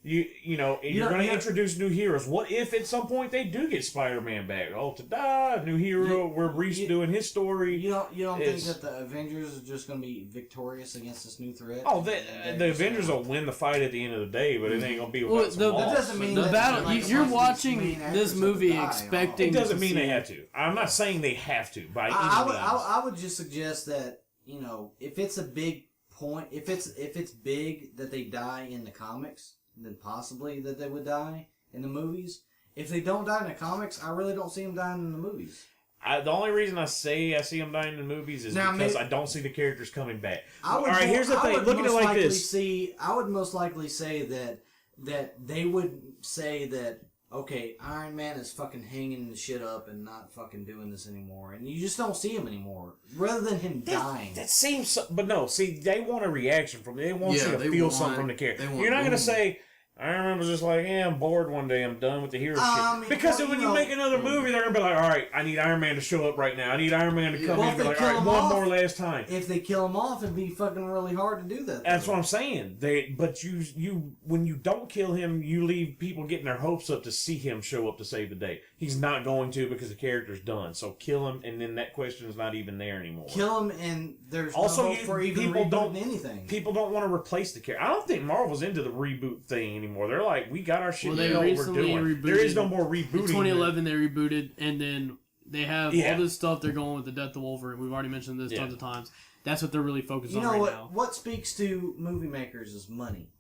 [SPEAKER 2] You're going to introduce new heroes. What if at some point they do get Spider-Man back? Oh, ta-da, new hero. We're doing his story.
[SPEAKER 3] You don't think that the Avengers are just going to be victorious against this new threat?
[SPEAKER 2] Oh, the Avengers will win the fight at the end of the day, but it ain't going to be without some
[SPEAKER 5] that
[SPEAKER 2] loss.
[SPEAKER 3] doesn't mean
[SPEAKER 5] the
[SPEAKER 3] that
[SPEAKER 5] battle.
[SPEAKER 3] like,
[SPEAKER 5] You're
[SPEAKER 3] some of these
[SPEAKER 5] watching
[SPEAKER 3] main
[SPEAKER 5] this
[SPEAKER 3] actors
[SPEAKER 5] movie
[SPEAKER 3] have to die,
[SPEAKER 5] expecting.
[SPEAKER 2] It doesn't
[SPEAKER 5] to
[SPEAKER 2] mean they
[SPEAKER 5] see-
[SPEAKER 2] have to. I'm not saying they have to by any means.
[SPEAKER 3] I would just suggest that if it's a big point, if it's big that they die in the comics, then possibly that they would die in the movies. If they don't die in the comics, I really don't see them dying in the movies.
[SPEAKER 2] The only reason I say I see them dying in the movies is because I don't see the characters coming back.
[SPEAKER 3] All
[SPEAKER 2] right, here's the thing. Look at it like this.
[SPEAKER 3] I would most likely say that they would say that, okay, Iron Man is fucking hanging the shit up and not fucking doing this anymore, and you just don't see him anymore, rather than him dying.
[SPEAKER 2] That seems, but no. See, they want a reaction from. They want you to feel something from the character. You're not gonna say. Iron Man was just like, I'm bored one day. I'm done with the hero shit. Because when you make another movie, they're going to be like, all right, I need Iron Man to show up right now. I need Iron Man to come in and be like, all right, one more last time.
[SPEAKER 3] If they kill him off, it'd be fucking really hard to do that.
[SPEAKER 2] That's what I'm saying. But you when you don't kill him, you leave people getting their hopes up to see him show up to save the day. He's not going to because the character's done. So kill him, and then that question is not even there anymore.
[SPEAKER 3] Kill him, and there's
[SPEAKER 2] also
[SPEAKER 3] no hope for even rebooting anything.
[SPEAKER 2] People don't want to replace the character. I don't think Marvel's into the reboot thing anymore. They're like, we got our shit.
[SPEAKER 5] Well, they
[SPEAKER 2] what we're
[SPEAKER 5] recently
[SPEAKER 2] doing.
[SPEAKER 5] rebooted.
[SPEAKER 2] There is no more rebooting.
[SPEAKER 5] In 2011, they rebooted, and then they have all this stuff. They're going with the Death of Wolverine. We've already mentioned this tons of times. That's what they're really focused on right now.
[SPEAKER 3] What speaks to movie makers is money.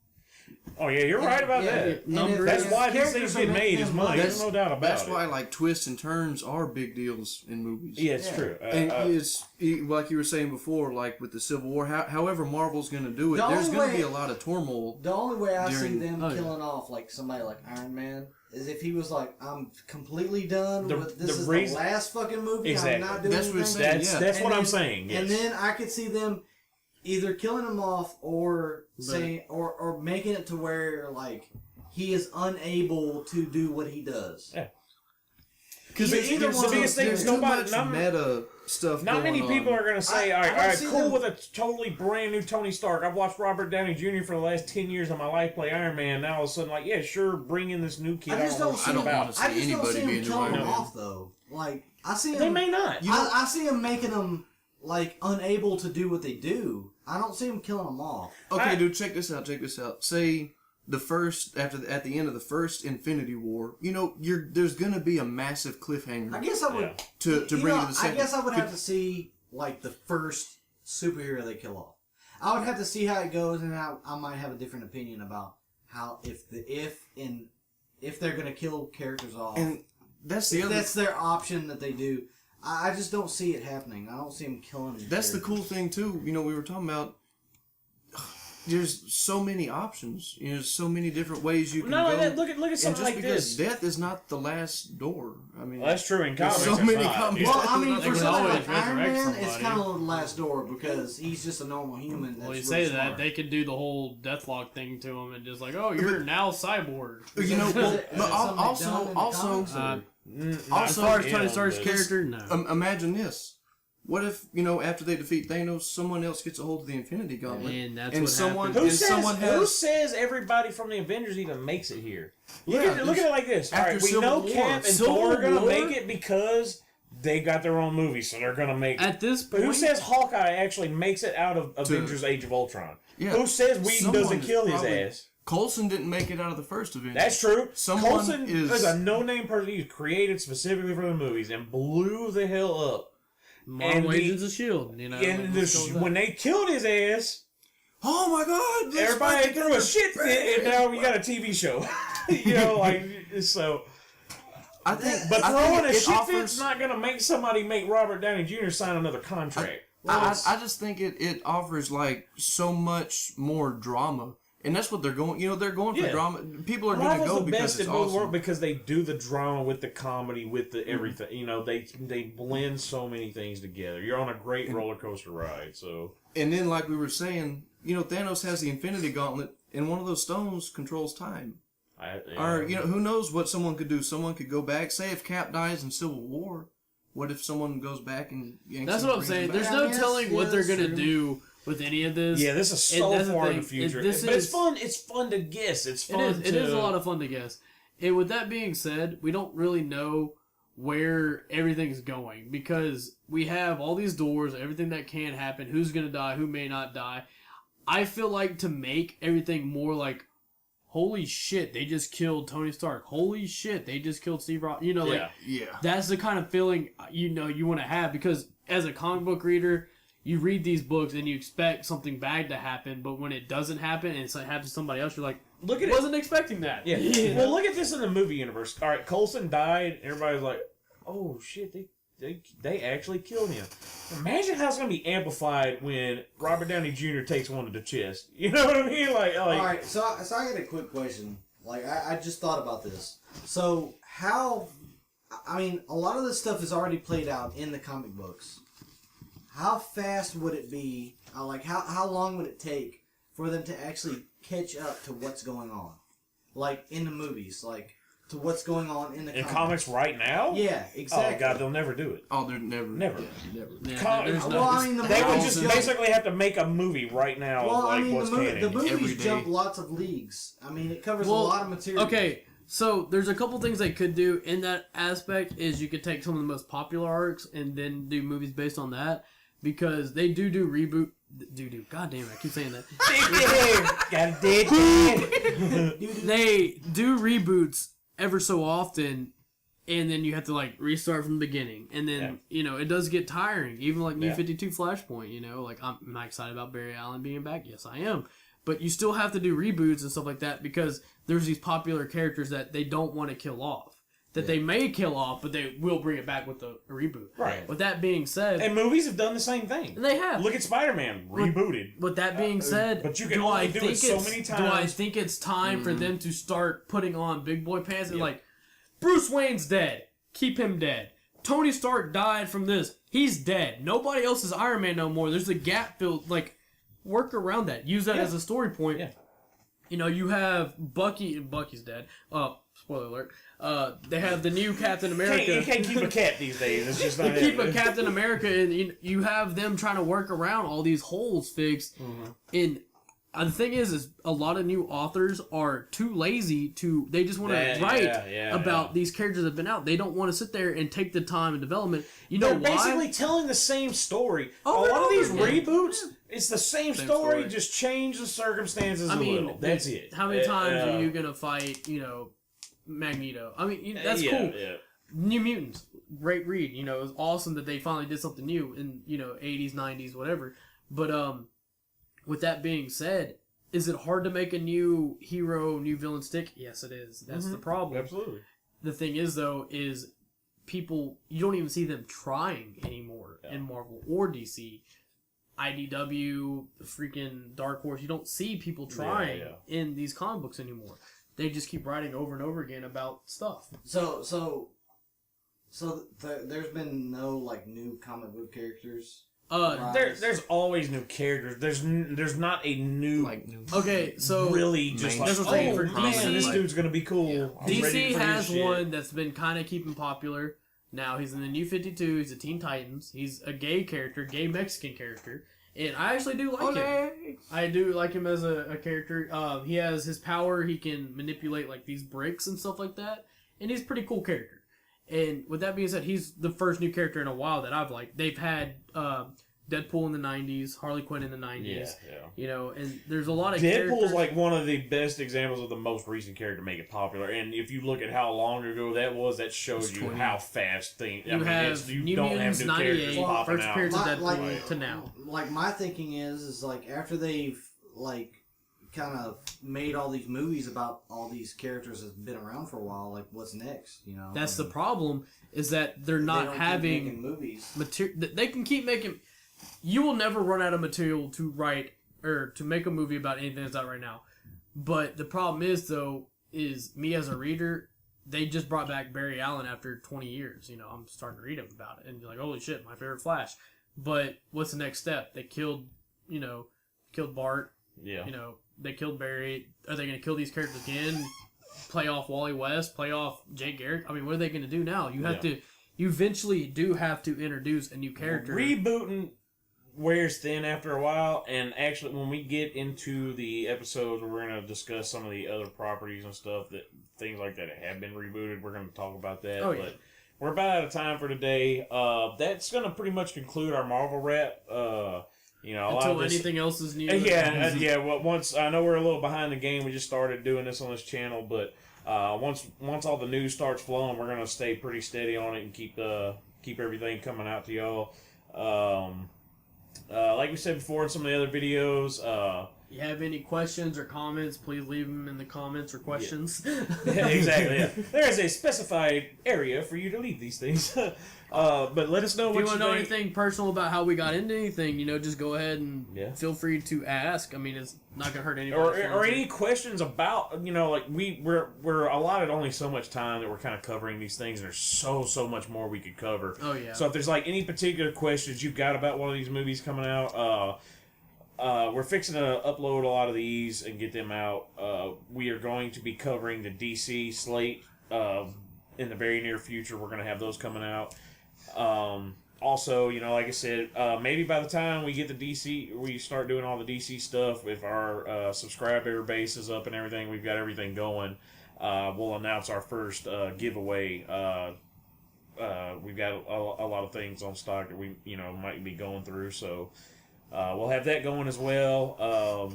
[SPEAKER 2] Oh yeah, you're right about that. That's why these things get made is money. There's no doubt about it.
[SPEAKER 4] That's why like twists and turns are big deals in movies.
[SPEAKER 2] Yeah, it's true.
[SPEAKER 4] And like you were saying before, like with the Civil War, however Marvel's going to do it, there's going to be a lot of turmoil.
[SPEAKER 3] The only way I see them killing off like somebody like Iron Man is if he was like, I'm completely done with this. Is the last fucking movie.
[SPEAKER 2] Exactly.
[SPEAKER 3] I'm not doing anything.
[SPEAKER 2] That's what I'm saying. Yes.
[SPEAKER 3] And then I could see them either killing him off or saying or making it to where like he is unable to do what he does.
[SPEAKER 2] Yeah.
[SPEAKER 3] Because
[SPEAKER 2] either one, the biggest thing is nobody.
[SPEAKER 4] Meta stuff.
[SPEAKER 2] Not many people are going to say, all right, cool
[SPEAKER 3] them.
[SPEAKER 2] with a totally brand new Tony Stark. I've watched Robert Downey Jr. for the last 10 years of my life play Iron Man. Now all of a sudden, like, yeah, sure, bring in this new kid.
[SPEAKER 3] I just don't see
[SPEAKER 4] him
[SPEAKER 3] killing him off though. Like I see him.
[SPEAKER 2] They may not.
[SPEAKER 3] I see him making them like unable to do what they do. I don't see him killing them off.
[SPEAKER 4] Okay, dude, check this out. Say at the end of the first Infinity War, there's gonna be a massive cliffhanger.
[SPEAKER 3] I guess I would
[SPEAKER 4] to bring it to the second.
[SPEAKER 3] I guess I would have to see like the first superhero they kill off. I would have to see how it goes, and I might have a different opinion about how if they're gonna kill characters off.
[SPEAKER 4] And that's
[SPEAKER 3] that's their option that they do. I just don't see it happening. I don't see them killing.
[SPEAKER 4] That's the cool thing too. We were talking about there's so many options. You know, there's so many different ways you can
[SPEAKER 2] No,
[SPEAKER 4] go.
[SPEAKER 2] look at something like
[SPEAKER 4] because
[SPEAKER 2] this.
[SPEAKER 4] death is not the last door. I mean,
[SPEAKER 2] Well, that's true in comics.
[SPEAKER 4] so
[SPEAKER 2] it's
[SPEAKER 4] many
[SPEAKER 2] not.
[SPEAKER 4] comics.
[SPEAKER 3] Well, I mean,
[SPEAKER 5] They
[SPEAKER 3] for
[SPEAKER 5] can
[SPEAKER 3] something
[SPEAKER 5] always
[SPEAKER 3] like Iron
[SPEAKER 5] resurrect
[SPEAKER 3] Man, it's
[SPEAKER 5] somebody.
[SPEAKER 3] kind of the last door because he's just a normal human. That's
[SPEAKER 5] Well, you
[SPEAKER 3] really
[SPEAKER 5] say
[SPEAKER 3] smart.
[SPEAKER 5] that they could do the whole Deathlock thing to him and just like, oh, you're now cyborg.
[SPEAKER 4] You know,
[SPEAKER 3] Is
[SPEAKER 4] well,
[SPEAKER 3] it
[SPEAKER 4] but
[SPEAKER 3] something they've done in the comics, or-
[SPEAKER 5] As far as Tony Stark's
[SPEAKER 2] but-
[SPEAKER 5] character, no.
[SPEAKER 4] imagine this. What if, after they defeat Thanos, someone else gets a hold of the Infinity Gauntlet?
[SPEAKER 5] And that's
[SPEAKER 4] and
[SPEAKER 5] what
[SPEAKER 4] someone,
[SPEAKER 5] happens.
[SPEAKER 2] Who says everybody from the Avengers even makes it here? Look
[SPEAKER 4] Yeah,
[SPEAKER 2] at it like this. All
[SPEAKER 4] after
[SPEAKER 2] right, we
[SPEAKER 4] Civil
[SPEAKER 2] know
[SPEAKER 4] War.
[SPEAKER 2] Cap and
[SPEAKER 5] Civil
[SPEAKER 2] Thor are gonna
[SPEAKER 5] War?
[SPEAKER 2] make it because they got their own movie, so they're gonna make it.
[SPEAKER 5] At this
[SPEAKER 2] But who
[SPEAKER 5] point,
[SPEAKER 2] says Hawkeye actually makes it out of Avengers: Age of Ultron?
[SPEAKER 4] Yeah.
[SPEAKER 2] Who says Whedon
[SPEAKER 4] Someone
[SPEAKER 2] doesn't
[SPEAKER 4] is
[SPEAKER 2] kill his
[SPEAKER 4] probably-
[SPEAKER 2] ass?
[SPEAKER 4] Coulson didn't make it out of the first Avengers.
[SPEAKER 2] That's true.
[SPEAKER 4] Someone
[SPEAKER 2] Coulson
[SPEAKER 4] is
[SPEAKER 2] a no-name person. He was created specifically for the movies and blew the hell up.
[SPEAKER 5] Marvel
[SPEAKER 2] and the-
[SPEAKER 5] Agents of S.H.I.E.L.D.,
[SPEAKER 2] And when they killed his ass,
[SPEAKER 4] Oh my God! let's
[SPEAKER 2] everybody
[SPEAKER 4] fight
[SPEAKER 2] threw a
[SPEAKER 4] together.
[SPEAKER 2] shit fit, and now we got a TV show. So.
[SPEAKER 4] I think,
[SPEAKER 2] But
[SPEAKER 4] I
[SPEAKER 2] throwing
[SPEAKER 4] think
[SPEAKER 2] a
[SPEAKER 4] it
[SPEAKER 2] shit
[SPEAKER 4] offers,
[SPEAKER 2] fit's not going to make somebody make Robert Downey Jr. sign another contract.
[SPEAKER 4] I just think it offers like so much more drama, and that's what they're going. They're going for
[SPEAKER 2] Yeah.
[SPEAKER 4] drama. People are going to
[SPEAKER 2] Marvel's
[SPEAKER 4] go
[SPEAKER 2] the
[SPEAKER 4] because
[SPEAKER 2] best
[SPEAKER 4] it's
[SPEAKER 2] in both
[SPEAKER 4] awesome.
[SPEAKER 2] worlds because they do the drama with the comedy with the everything. They blend so many things together. You're on a great roller coaster ride. So
[SPEAKER 4] And then, like we were saying, Thanos has the Infinity Gauntlet, and one of those stones controls time. Or who knows what someone could do? Someone could go back. Say if Cap dies in Civil War, what if someone goes back and yanks
[SPEAKER 5] that's
[SPEAKER 4] him
[SPEAKER 5] what I'm
[SPEAKER 4] and brings him
[SPEAKER 5] saying.
[SPEAKER 4] back?
[SPEAKER 5] There's no telling what they're going to do with any of this.
[SPEAKER 2] Yeah, this is
[SPEAKER 5] And
[SPEAKER 2] so
[SPEAKER 5] that's the
[SPEAKER 2] far in
[SPEAKER 5] thing,
[SPEAKER 2] the future.
[SPEAKER 5] this
[SPEAKER 2] But it's
[SPEAKER 5] is-
[SPEAKER 2] fun. It's fun to guess. It's fun.
[SPEAKER 5] It is a lot of fun to guess. And with that being said, we don't really know where everything's going because we have all these doors, everything that can happen, who's going to die, who may not die. I feel like to make everything more like, holy shit, they just killed Tony Stark. Holy shit, they just killed Steve Rogers.
[SPEAKER 4] Yeah.
[SPEAKER 5] That's the kind of feeling you want to have because as a comic book reader, you read these books and you expect something bad to happen, but when it doesn't happen and it happens to somebody else, you're like,
[SPEAKER 2] Look at it.
[SPEAKER 5] wasn't expecting that.
[SPEAKER 2] Yeah. Well, look at this in the movie universe. All right, Coulson died. Everybody's like, "Oh shit, they actually killed him." Imagine how it's gonna be amplified when Robert Downey Jr. takes one to the chest. You know what I mean? Like
[SPEAKER 3] All right, so I got a quick question. Like, I just thought about this. So, how... I mean, a lot of this stuff is already played out in the comic books. How fast would it be... Like, how long would it take for them to actually catch up to what's going on? Like, in the movies. Like, to what's going on in the
[SPEAKER 2] comics right now.
[SPEAKER 3] Yeah, exactly.
[SPEAKER 2] Oh god, they'll never do it.
[SPEAKER 4] Oh, they're never.
[SPEAKER 2] Never.
[SPEAKER 4] Yeah, never.
[SPEAKER 5] Yeah, there's no-
[SPEAKER 3] Well, I mean, the
[SPEAKER 2] They would
[SPEAKER 3] movies
[SPEAKER 2] just
[SPEAKER 3] jump-
[SPEAKER 2] basically have to make a movie right now of
[SPEAKER 3] Well,
[SPEAKER 2] like
[SPEAKER 3] I mean,
[SPEAKER 2] what's
[SPEAKER 3] the
[SPEAKER 2] canon.
[SPEAKER 3] movies
[SPEAKER 4] Every day.
[SPEAKER 3] jump lots of leagues. I mean, it covers a lot of material.
[SPEAKER 5] Okay, so there's a couple things they could do in that aspect is you could take some of the most popular arcs and then do movies based on that because they do reboot. God damn it, I keep saying that.
[SPEAKER 2] Got it.
[SPEAKER 5] They do reboots ever so often, and then you have to like restart from the beginning, and then it does get tiring. Even like New 52 Flashpoint, like am I excited about Barry Allen being back? Yes, I am. But you still have to do reboots and stuff like that because there's these popular characters that they don't want to kill off. That they may kill off, but they will bring it back with a reboot.
[SPEAKER 2] Right.
[SPEAKER 5] With that being said,
[SPEAKER 2] And movies have done the same thing.
[SPEAKER 5] they have.
[SPEAKER 2] Look at Spider-Man rebooted.
[SPEAKER 5] With that being said,
[SPEAKER 2] but you can only do it so many
[SPEAKER 5] Do I
[SPEAKER 2] times.
[SPEAKER 5] think it's time for them to start putting on big boy pants and like, Bruce Wayne's dead. Keep him dead. Tony Stark died from this. He's dead. Nobody else is Iron Man no more. There's a gap filled. Like, work around that. Use that as a story point.
[SPEAKER 2] Yeah.
[SPEAKER 5] You have Bucky. Bucky's dead. Spoiler alert. They have the new Captain America.
[SPEAKER 2] You can't keep a cat these days. It's just not
[SPEAKER 5] Keep a
[SPEAKER 2] it.
[SPEAKER 5] Captain America, and you have them trying to work around all these holes fixed. And the thing is a lot of new authors are too lazy to. They just want to write about these characters that have been out. They don't want to sit there and take the time and development. You know
[SPEAKER 2] They're
[SPEAKER 5] why?
[SPEAKER 2] basically telling the same story.
[SPEAKER 5] Over
[SPEAKER 2] a lot of
[SPEAKER 5] and
[SPEAKER 2] these
[SPEAKER 5] over again.
[SPEAKER 2] reboots, it's the same story,
[SPEAKER 5] story.
[SPEAKER 2] just change the circumstances a little. That's it.
[SPEAKER 5] How many times are you gonna fight? Magneto. I mean, that's cool.
[SPEAKER 2] Yeah.
[SPEAKER 5] New Mutants, great read. It was awesome that they finally did something new in 80s, 90s, whatever. But with that being said, is it hard to make a new hero, new villain stick? Yes, it is. That's the problem.
[SPEAKER 2] Absolutely.
[SPEAKER 5] The thing is, though, is people you don't even see them trying anymore in Marvel or DC. IDW, freaking Dark Horse. You don't see people trying in these comic books anymore. They just keep writing over and over again about stuff.
[SPEAKER 3] So there's been no like new comic book characters.
[SPEAKER 2] There's always new characters. There's not a new
[SPEAKER 5] Okay, so
[SPEAKER 2] really just like,
[SPEAKER 5] that's the thing for
[SPEAKER 2] man,
[SPEAKER 5] DC.
[SPEAKER 2] this dude's gonna be cool.
[SPEAKER 5] Yeah.
[SPEAKER 2] I'm ready
[SPEAKER 5] DC
[SPEAKER 2] for
[SPEAKER 5] has
[SPEAKER 2] this shit.
[SPEAKER 5] one that's been kind of keeping popular. Now he's in the New 52. He's a Teen Titans. He's a gay character, gay Mexican character, and I actually do like him. I do like him as a character. He has his power. He can manipulate like these bricks and stuff like that, and he's a pretty cool character. And with that being said, he's the first new character in a while that I've liked. They've had Deadpool in the 90s, Harley Quinn in the 90s.
[SPEAKER 2] Yeah.
[SPEAKER 5] You know, and there's a lot of
[SPEAKER 2] Deadpool's
[SPEAKER 5] characters.
[SPEAKER 2] like one of the best examples of the most recent character to make it popular. And if you look at how long ago that was, that shows you how fast things.
[SPEAKER 5] You have
[SPEAKER 2] you
[SPEAKER 5] New
[SPEAKER 2] don't
[SPEAKER 5] Mutants
[SPEAKER 2] have new characters
[SPEAKER 5] 98,
[SPEAKER 2] popping
[SPEAKER 5] first
[SPEAKER 2] out.
[SPEAKER 5] appearance of Deadpool
[SPEAKER 3] Like-
[SPEAKER 5] to now.
[SPEAKER 3] Like my thinking is like after they've like kind of made all these movies about all these characters that's been around for a while, like what's next? You know,
[SPEAKER 5] That's the problem, is that they're
[SPEAKER 3] They
[SPEAKER 5] not
[SPEAKER 3] don't keep
[SPEAKER 5] having
[SPEAKER 3] making movies.
[SPEAKER 5] material. They can keep making. You will never run out of material to write or to make a movie about anything that's out right now. But the problem is, though, is me as a reader, they just brought back Barry Allen after 20 years. You know, I'm starting to read him about it, and you're like, holy shit, my favorite Flash. But what's the next step? They killed Bart.
[SPEAKER 2] Yeah.
[SPEAKER 5] You know, they killed Barry. Are they going to kill these characters again? Play off Wally West? Play off Jay Garrick? I mean, what are they going to do now? You have to. You eventually do have to introduce a new character.
[SPEAKER 2] Rebooting wears thin after a while, and actually, when we get into the episodes where we're going to discuss some of the other properties and stuff, that things like that have been rebooted, we're going to talk about that.
[SPEAKER 5] Oh, yeah.
[SPEAKER 2] But we're about out of time for today. That's going to pretty much conclude our Marvel wrap. You know, a lot
[SPEAKER 5] Until
[SPEAKER 2] of this,
[SPEAKER 5] anything else is new.
[SPEAKER 2] yeah. Well, once I know we're a little behind the game, we just started doing this on this channel, but once all the news starts flowing, we're gonna stay pretty steady on it and keep everything coming out to y'all. Like we said before in some of the other videos,
[SPEAKER 5] You have any questions or comments, please leave them in the comments or questions.
[SPEAKER 2] exactly. Yeah. There is a specified area for you to leave these things. But let us know
[SPEAKER 5] If
[SPEAKER 2] what
[SPEAKER 5] you want to know
[SPEAKER 2] think.
[SPEAKER 5] anything personal about how we got into anything, you know, just go ahead and
[SPEAKER 2] Yeah.
[SPEAKER 5] feel free to ask. I mean, it's not gonna hurt anybody.
[SPEAKER 2] Or any questions about, you know, like we're allotted only so much time that we're kind of covering these things, and there's so much more we could cover.
[SPEAKER 5] Oh yeah.
[SPEAKER 2] So if there's like any particular questions you've got about one of these movies coming out, we're fixing to upload a lot of these and get them out. We are going to be covering the DC slate in the very near future. We're going to have those coming out. Also, you know, like I said, maybe by the time we get the DC, we start doing all the DC stuff, if our subscriber base is up and everything, we've got everything going, we'll announce our first giveaway. We've got a lot of things on stock that we, you know, might be going through, so we'll have that going as well.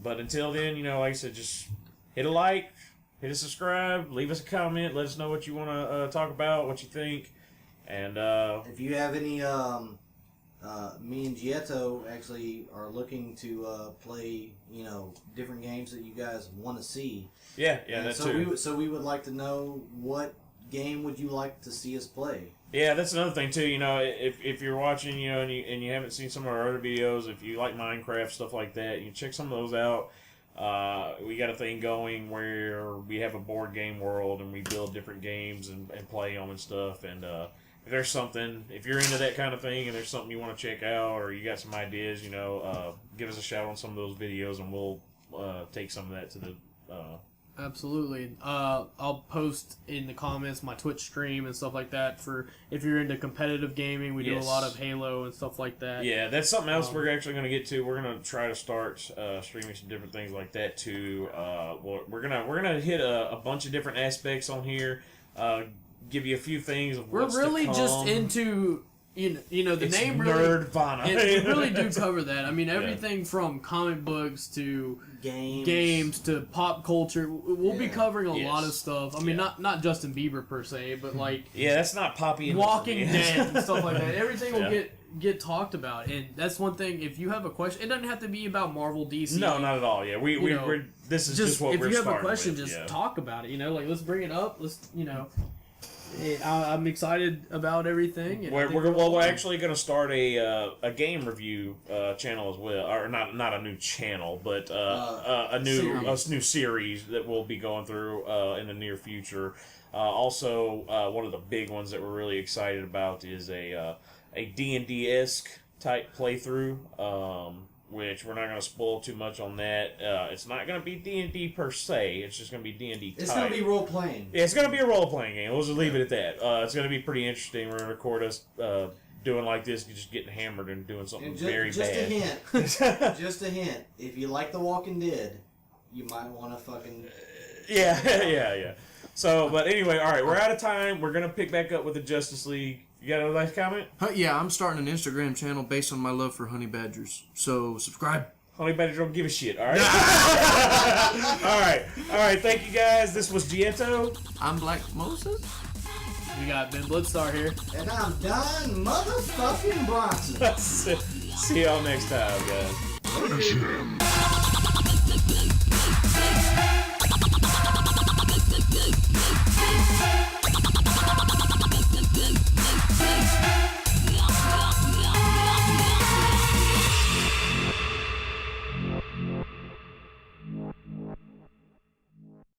[SPEAKER 2] But until then, you know, like I said, just hit a like, hit a subscribe, leave us a comment, let us know what you want to talk about, what you think. And
[SPEAKER 3] If you have any, me and Ji-Et-Toh actually are looking to play, you know, different games that you guys want to see.
[SPEAKER 2] yeah,
[SPEAKER 3] And
[SPEAKER 2] that's
[SPEAKER 3] so
[SPEAKER 2] too.
[SPEAKER 3] we would like to know, what game would you like to see us play?
[SPEAKER 2] Yeah, that's another thing too. You know, if you're watching, you know, and you haven't seen some of our other videos, if you like Minecraft, stuff like that, you check some of those out. We got a thing going where we have a board game world and we build different games and play them and stuff. And if there's something, if you're into that kind of thing and there's something you want to check out or you got some ideas, you know, give us a shout on some of those videos and we'll take some of that to the.
[SPEAKER 5] Absolutely. I'll post in the comments my Twitch stream and stuff like that for if you're into competitive gaming. We do a lot of Halo and stuff like that.
[SPEAKER 2] Yeah, that's something else we're actually going to get to. We're going to try to start streaming some different things like that too. We're gonna hit a bunch of different aspects on here. Give you a few things of
[SPEAKER 5] We're
[SPEAKER 2] what's
[SPEAKER 5] really
[SPEAKER 2] to
[SPEAKER 5] just
[SPEAKER 2] come.
[SPEAKER 5] into you know the
[SPEAKER 2] It's
[SPEAKER 5] name really.
[SPEAKER 2] Nerdvana.
[SPEAKER 5] We really do cover that. I mean, everything from comic books to games to pop culture. We'll be covering a lot of stuff. I mean, not Justin Bieber per se, but like
[SPEAKER 2] Yeah, that's not poppy. enough for
[SPEAKER 5] Walking
[SPEAKER 2] me.
[SPEAKER 5] Dead and stuff like that. Everything will get talked about, and that's one thing. If you have a question, it doesn't have to be about Marvel, DC.
[SPEAKER 2] No, not at all. Yeah, we're this is just what
[SPEAKER 5] if
[SPEAKER 2] we're
[SPEAKER 5] you have a
[SPEAKER 2] starting
[SPEAKER 5] question,
[SPEAKER 2] with,
[SPEAKER 5] just talk about it. You know, like let's bring it up. Let's I'm excited about everything. And I think
[SPEAKER 2] We're actually going to start a game review channel as well, or not a new channel, but a new series that we'll be going through in the near future. Also, one of the big ones that we're really excited about is a D&D-esque type playthrough, which we're not going to spoil too much on that. It's not going to be D&D per se. It's just going to be D&D type.
[SPEAKER 3] It's going to be role-playing.
[SPEAKER 2] Yeah, it's going to be a role-playing game. We'll just leave it at that. It's going to be pretty interesting. We're going to record us doing like this, just getting hammered and doing something very bad.
[SPEAKER 3] Just a hint. Just a hint. If you like The Walking Dead, you might want to fucking...
[SPEAKER 2] Yeah. So, but anyway, all right, we're out of time. We're going to pick back up with the Justice League. You got a last comment?
[SPEAKER 4] Yeah, I'm starting an Instagram channel based on my love for honey badgers. So, subscribe.
[SPEAKER 2] Honey badgers don't give a shit, all right? All right, thank you guys. This was Ji-Et-Toh.
[SPEAKER 4] I'm Black Moses.
[SPEAKER 5] We got Ben Bloodstar here.
[SPEAKER 3] And I'm Don motherfucking Bronson.
[SPEAKER 2] See y'all next time, guys.
[SPEAKER 1] Finish him.